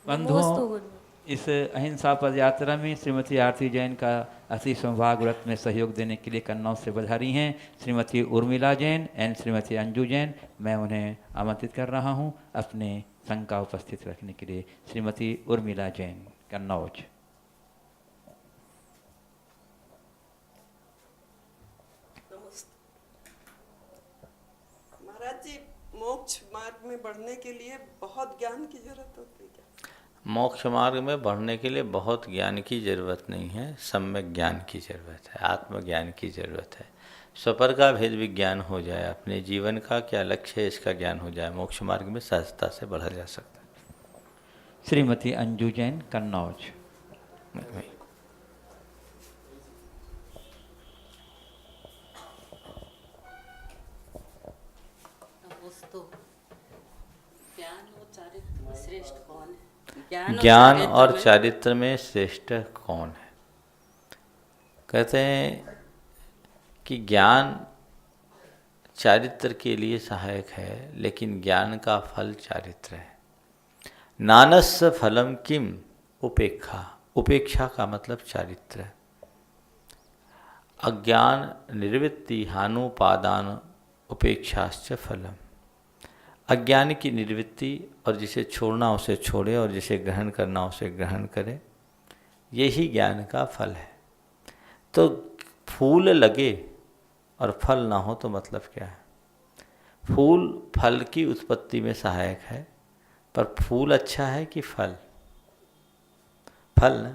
बंधुओं, इस अहिंसा पद यात्रा में श्रीमती आरती जैन का अति सौभाग्य व्रत में सहयोग देने के लिए कन्नौज से पधारी हैं श्रीमती उर्मिला जैन एंड श्रीमती अंजू जैन। मैं उन्हें आमंत्रित कर रहा हूं अपने संघ का उपस्थित रखने के लिए। श्रीमती उर्मिला जैन, कन्नौज। महाराज जी, मोक्ष मार्ग में बढ़ने के लिए बहुत ज्ञान की जरूरत होती है क्या? मोक्ष मार्ग में बढ़ने के लिए बहुत ज्ञान की जरूरत नहीं है, सम्यक ज्ञान की जरूरत है, आत्मज्ञान की जरूरत है। स्वपर का भेद विज्ञान हो जाए, अपने जीवन का क्या लक्ष्य है इसका ज्ञान हो जाए, मोक्ष मार्ग में सहजता से बढ़ा जा सकता है। श्रीमती अंजू जैन, कन्नौज। ज्ञान और चारित्र में श्रेष्ठ कौन है? कहते हैं कि ज्ञान चारित्र के लिए सहायक है, लेकिन ज्ञान का फल चारित्र है। नानस्य फलम किम उपेक्षा, उपेक्षा का मतलब चारित्र। अज्ञान निर्वृत्ति हानुपादान उपेक्षाश्च फलम। अज्ञान की निर्वृत्ति और जिसे छोड़ना उसे छोड़े और जिसे ग्रहण करना उसे ग्रहण करे, यही ज्ञान का फल है। तो फूल लगे और फल ना हो तो मतलब क्या है? फूल फल की उत्पत्ति में सहायक है, पर फूल अच्छा है कि फल? फल न।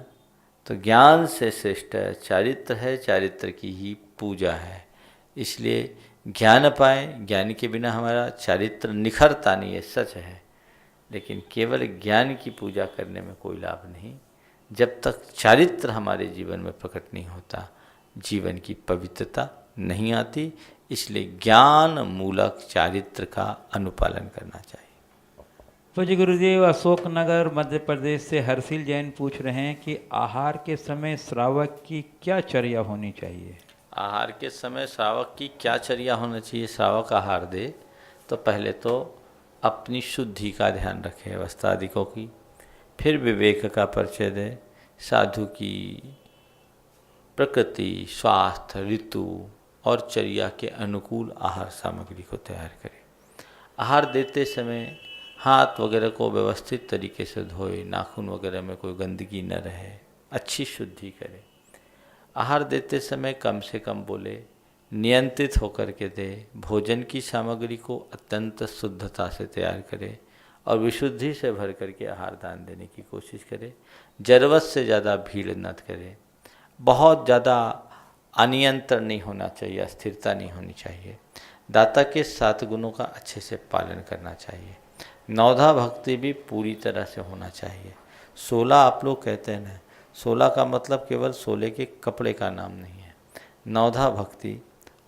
तो ज्ञान से श्रेष्ठ चारित्र है, चारित्र की ही पूजा है। इसलिए ज्ञान पाए, ज्ञान के बिना हमारा चारित्र निखरता नहीं है, सच है, लेकिन केवल ज्ञान की पूजा करने में कोई लाभ नहीं जब तक चारित्र हमारे जीवन में प्रकट नहीं होता, जीवन की पवित्रता नहीं आती। इसलिए ज्ञान मूलक चारित्र का अनुपालन करना चाहिए। पूज्य गुरुदेव, अशोक नगर मध्य प्रदेश से हर्षिल जैन पूछ रहे हैं कि आहार के समय श्रावक की क्या चर्या होनी चाहिए? आहार के समय श्रावक की क्या चर्या होना चाहिए? श्रावक आहार दे तो पहले तो अपनी शुद्धि का ध्यान रखे, वस्त्रादिकों की, फिर विवेक का परिचय दे, साधु की प्रकृति, स्वास्थ्य, ऋतु और चर्या के अनुकूल आहार सामग्री को तैयार करे। आहार देते समय हाथ वगैरह को व्यवस्थित तरीके से धोए, नाखून वगैरह में कोई गंदगी न रहे, अच्छी शुद्धि करे। आहार देते समय कम से कम बोले, नियंत्रित होकर के दे। भोजन की सामग्री को अत्यंत शुद्धता से तैयार करे और विशुद्धि से भर करके आहार दान देने की कोशिश करे। ज़रूरत से ज़्यादा भीड़ न करे, बहुत ज़्यादा अनियंत्रण नहीं होना चाहिए, अस्थिरता नहीं होनी चाहिए। दाता के 7 गुणों का अच्छे से पालन करना चाहिए। नवधा भक्ति भी पूरी तरह से होना चाहिए। 16 आप लोग कहते हैं ना, 16 का मतलब केवल 16 के कपड़े का नाम नहीं है। नवधा भक्ति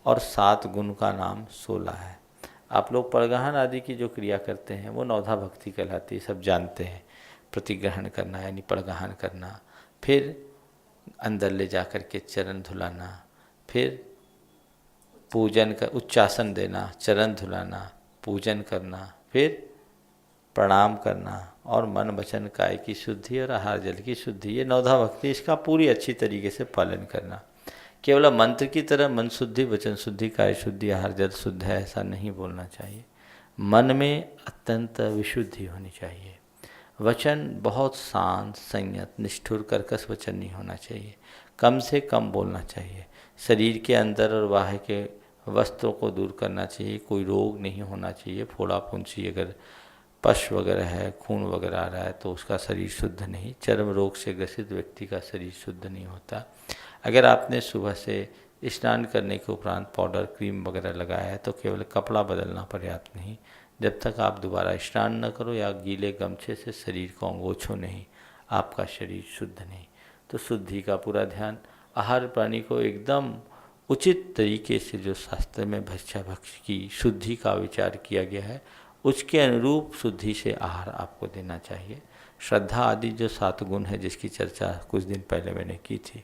और 7 गुण का नाम 16 है। आप लोग परगहन आदि की जो क्रिया करते हैं वो नवधा भक्ति कहलाती है, सब जानते हैं। प्रतिग्रहण करना यानी परगहन करना, फिर अंदर ले जा कर के चरण धुलाना, फिर पूजन का उच्चासन देना, चरण धुलाना, पूजन करना, फिर प्रणाम करना और मन वचन काय की शुद्धि और आहार जल की शुद्धि, ये नवधा भक्ति, इसका पूरी अच्छी तरीके से पालन करना। केवल मंत्र की तरह मन शुद्धि, वचन शुद्धि, काय शुद्धि, आहार जल शुद्ध है ऐसा नहीं बोलना चाहिए। मन में अत्यंत विशुद्धि होनी चाहिए। वचन बहुत शांत, संयत, निष्ठुर, कर्कश वचन नहीं होना चाहिए। कम से कम बोलना चाहिए। शरीर के अंदर और बाहर के वस्त्रों को दूर करना चाहिए। कोई रोग नहीं होना चाहिए। फोड़ा फुंसी, अगर पश वगैरह है, खून वगैरह आ रहा है तो उसका शरीर शुद्ध नहीं। चर्म रोग से ग्रसित व्यक्ति का शरीर शुद्ध नहीं होता। अगर आपने सुबह से स्नान करने के उपरांत पाउडर, क्रीम वगैरह लगाया है तो केवल कपड़ा बदलना पर्याप्त नहीं। जब तक आप दोबारा स्नान न करो या गीले गमछे से शरीर को अंगोछो नहीं, आपका शरीर शुद्ध नहीं। तो शुद्धि का पूरा ध्यान। आहार प्राणी को एकदम उचित तरीके से जो शास्त्र में भक्ष्याभक्ष की शुद्धि का विचार किया गया है उसके अनुरूप शुद्धि से आहार आपको देना चाहिए। श्रद्धा आदि जो 7 गुण है जिसकी चर्चा कुछ दिन पहले मैंने की थी,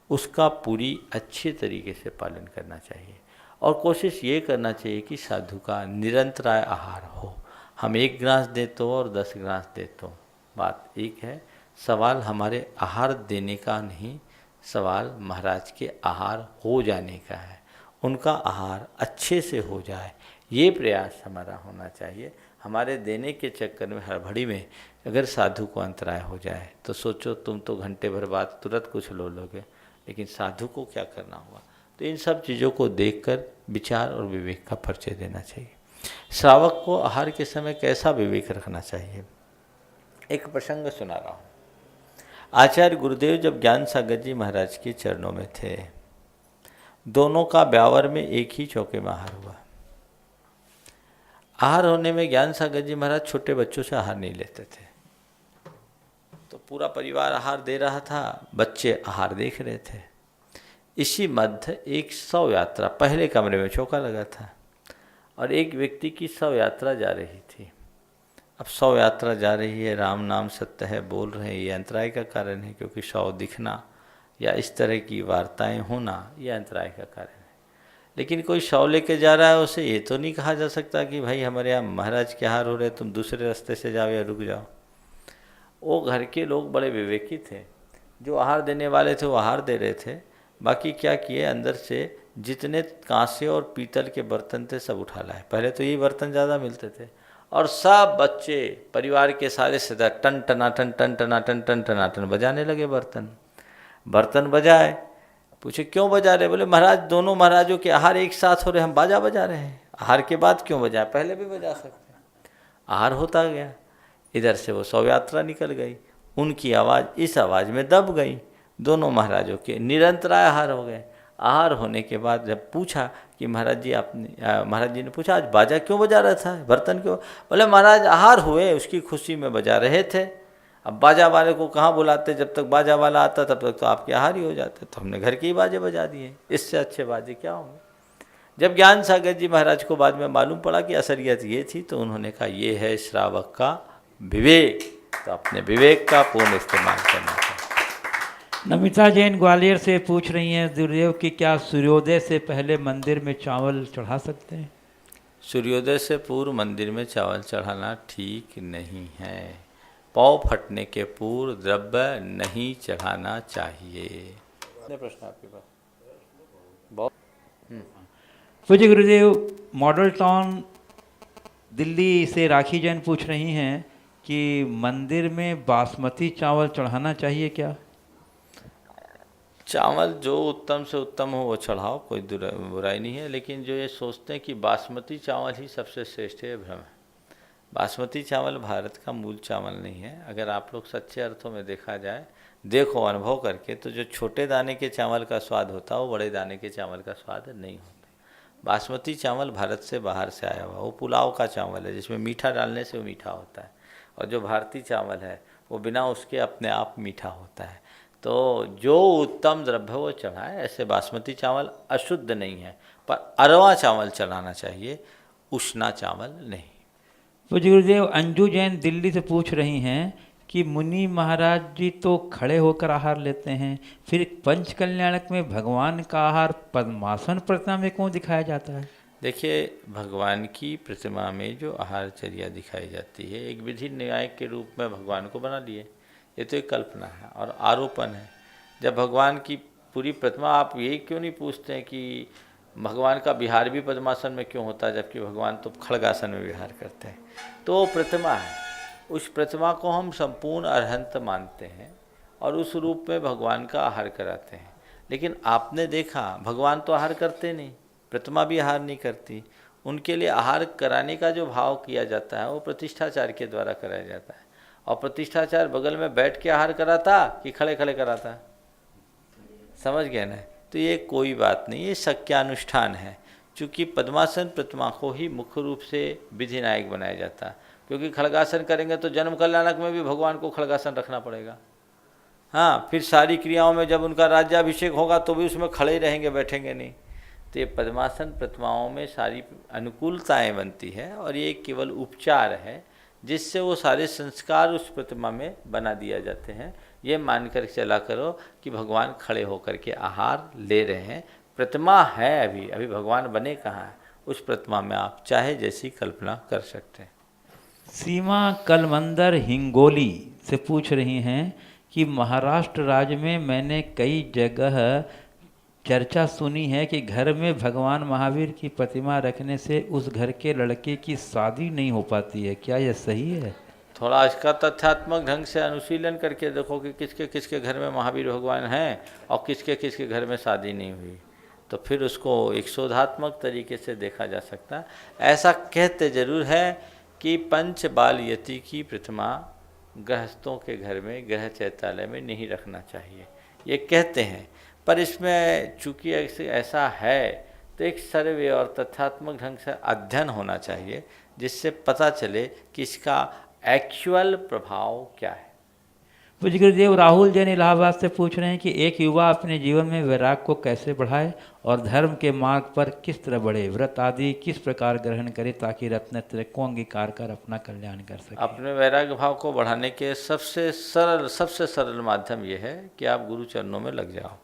उसका पूरी अच्छे तरीके से पालन करना चाहिए और कोशिश ये करना चाहिए कि साधु का निरंतराय आहार हो। हम 1 ग्रास दे तो और 10 ग्रास दे तो बात एक है। सवाल हमारे आहार देने का नहीं, सवाल महाराज के आहार हो जाने का है। उनका आहार अच्छे से हो जाए, ये प्रयास हमारा होना चाहिए। हमारे देने के चक्कर में, हड़बड़ी में अगर साधु को अंतराय हो जाए तो सोचो, तुम तो घंटे भर बाद तुरंत कुछ लो लोगे, लेकिन साधु को क्या करना हुआ। तो इन सब चीज़ों को देखकर विचार और विवेक का परिचय देना चाहिए। श्रावक को आहार के समय कैसा विवेक रखना चाहिए, एक प्रसंग सुना रहा हूँ। आचार्य गुरुदेव जब ज्ञान सागर जी महाराज के चरणों में थे, दोनों का ब्यावर में एक ही चौके में आहार हुआ। आहार होने में ज्ञान सागर जी महाराज छोटे बच्चों से आहार नहीं लेते थे, तो पूरा परिवार आहार दे रहा था, बच्चे आहार देख रहे थे। इसी मध्य एक शव यात्रा, पहले कमरे में चौका लगा था और एक व्यक्ति की शव यात्रा जा रही थी। अब शव यात्रा जा रही है, राम नाम सत्य है बोल रहे हैं, ये अंतराय का कारण है, क्योंकि शव दिखना या इस तरह की वार्ताएं होना ये अंतराय का कारण है। लेकिन कोई शव लेके जा रहा है, उसे ये तो नहीं कहा जा सकता कि भाई हमारे यहाँ महाराज के आहार हो रहे, तुम दूसरे रास्ते से जाओ या रुक जाओ। वो घर के लोग बड़े विवेकी थे, जो आहार देने वाले थे वो आहार दे रहे थे। बाकी क्या किए, अंदर से जितने कांसे और पीतल के बर्तन थे सब उठा लाए। पहले तो यही बर्तन ज़्यादा मिलते थे और सब बच्चे परिवार के सारे सदा टन टनाटन टन टनाटन टन टनाटन बजाने लगे। बर्तन बजाए, पूछे क्यों बजा रहे, बोले महाराज दोनों महाराजों के आहार एक साथ हो रहे, हम बाजा बजा रहे हैं। आहार के बाद क्यों बजाए, पहले भी बजा सकते हैं। आहार होता गया, इधर से वो शव यात्रा निकल गई, उनकी आवाज़ इस आवाज़ में दब गई। दोनों महाराजों के निरंतराय आहार हो गए। आहार होने के बाद जब पूछा कि महाराज जी ने पूछा आज बाजा क्यों बजा रहा था, बर्तन क्यों? बोले महाराज आहार हुए उसकी खुशी में बजा रहे थे। अब बाजा वाले को कहाँ बुलाते, जब तक बाजा वाला आता तब तक तो आपके आहार ही हो जाते, तो हमने घर के ही बाजे बजा दिए, इससे अच्छे बाजे क्या होंगे। जब ज्ञान सागर जी महाराज को बाद में मालूम पड़ा कि असलियत ये थी, तो उन्होंने कहा ये है श्रावक का विवेक, तो अपने विवेक का पूर्ण इस्तेमाल करना चाहिए। नमिता जैन ग्वालियर से पूछ रही हैं गुरुदेव कि क्या सूर्योदय से पहले मंदिर में चावल चढ़ा सकते हैं? सूर्योदय से पूर्व मंदिर में चावल चढ़ाना ठीक नहीं है। पाँव फटने के पूर्व द्रव्य नहीं चढ़ाना चाहिए। प्रश्न आपके पास बहुत। पूज्य गुरुदेव, मॉडल टाउन दिल्ली से राखी जैन पूछ रही हैं कि मंदिर में बासमती चावल चढ़ाना चाहिए क्या? चावल जो उत्तम से उत्तम हो वो चढ़ाओ, कोई बुराई नहीं है, लेकिन जो ये सोचते हैं कि बासमती चावल ही सबसे श्रेष्ठ है, भ्रम है। बासमती चावल भारत का मूल चावल नहीं है। अगर आप लोग सच्चे अर्थों में देखा जाए, देखो अनुभव करके, तो जो छोटे दाने के चावल का स्वाद होता है वो बड़े दाने के चावल का स्वाद नहीं होता। बासमती चावल भारत से बाहर से आया हुआ, वो पुलाव का चावल है जिसमें मीठा डालने से वो मीठा होता है, और जो भारतीय चावल है वो बिना उसके अपने आप मीठा होता है। तो जो उत्तम द्रव्य वो चढ़ाए। ऐसे बासमती चावल अशुद्ध नहीं है, पर अरवा चावल चढ़ाना चाहिए, उष्णा चावल नहीं। पूज्य गुरुदेव, अंजू जैन दिल्ली से पूछ रही हैं कि मुनि महाराज जी तो खड़े होकर आहार लेते हैं, फिर पंच कल्याणक में भगवान का आहार पद्मासन प्रतिमा में क्यों दिखाया जाता है? देखिए, भगवान की प्रतिमा में जो आहारचर्या दिखाई जाती है, एक विधि न्याय के रूप में भगवान को बना लिए, ये तो एक कल्पना है और आरोपण है। जब भगवान की पूरी प्रतिमा, आप ये क्यों नहीं पूछते हैं कि भगवान का विहार भी पद्मासन में क्यों होता है, जबकि भगवान तो खड़गासन में विहार करते हैं। तो प्रतिमा है, उस प्रतिमा को हम संपूर्ण अरहंत मानते हैं और उस रूप में भगवान का आहार कराते हैं। लेकिन आपने देखा भगवान तो आहार करते नहीं, प्रतिमा भी आहार नहीं करती। उनके लिए आहार कराने का जो भाव किया जाता है वो प्रतिष्ठाचार के द्वारा कराया जाता है। और प्रतिष्ठाचार बगल में बैठ के आहार कराता कि खड़े खड़े कराता? समझ गए ना? तो ये कोई बात नहीं, ये शक्यानुष्ठान है। चूँकि पद्मासन प्रतिमा को ही मुख्य रूप से विधि नायक बनाया जाता है, क्योंकि खड़गासन करेंगे तो जन्म कल्याणक में भी भगवान को खड़गासन रखना पड़ेगा। हाँ, फिर सारी क्रियाओं में जब उनका राज्याभिषेक होगा तो भी उसमें खड़े ही रहेंगे, बैठेंगे नहीं। तो ये पद्मासन प्रतिमाओं में सारी अनुकूलताएं बनती है और ये केवल उपचार है जिससे वो सारे संस्कार उस प्रतिमा में बना दिया जाते हैं। ये मानकर चला करो कि भगवान खड़े होकर के आहार ले रहे हैं। प्रतिमा है, अभी भगवान बने कहाँ हैं, उस प्रतिमा में आप चाहे जैसी कल्पना कर सकते हैं। सीमा कलमंदर हिंगोली से पूछ रही हैं कि महाराष्ट्र राज्य में मैंने कई जगह चर्चा सुनी है कि घर में भगवान महावीर की प्रतिमा रखने से उस घर के लड़के की शादी नहीं हो पाती है, क्या यह सही है? थोड़ा इसका तथ्यात्मक ढंग से अनुशीलन करके देखो कि किसके किसके घर में महावीर भगवान हैं और किसके किसके घर में शादी नहीं हुई, तो फिर उसको एक शोधात्मक तरीके से देखा जा सकता है। ऐसा कहते जरूर है कि पंच बाल यति की प्रतिमा गृहस्थों के घर में गृह चैत्यालय में नहीं रखना चाहिए, ये कहते हैं। पर इसमें चूँकि ऐसा है तो एक सर्वे और तथ्यात्मक ढंग से अध्ययन होना चाहिए, जिससे पता चले कि इसका एक्चुअल प्रभाव क्या है। पूज्य गुरुदेव, राहुल जैन इलाहाबाद से पूछ रहे हैं कि एक युवा अपने जीवन में वैराग को कैसे बढ़ाए और धर्म के मार्ग पर किस तरह बढ़े, व्रत आदि किस प्रकार ग्रहण करे ताकि रत्नत्रय को अंगीकार कर अपना कल्याण कर सके। अपने वैराग्य भाव को बढ़ाने के सबसे सरल माध्यम यह है कि आप गुरु चरणों में लग जाओ।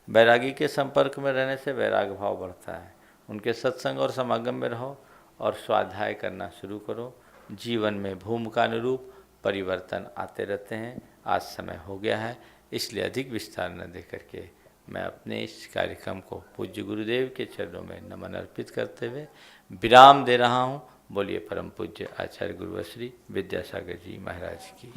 वैरागी के संपर्क में रहने से वैराग्य भाव बढ़ता है। उनके सत्संग और समागम में रहो और स्वाध्याय करना शुरू करो। जीवन में भूमिका अनुरूप परिवर्तन आते रहते हैं। आज समय हो गया है, इसलिए अधिक विस्तार न दे करके मैं अपने इस कार्यक्रम को पूज्य गुरुदेव के चरणों में नमन अर्पित करते हुए विराम दे रहा हूँ। बोलिए परम पूज्य आचार्य गुरुश्री विद्यासागर जी महाराज की।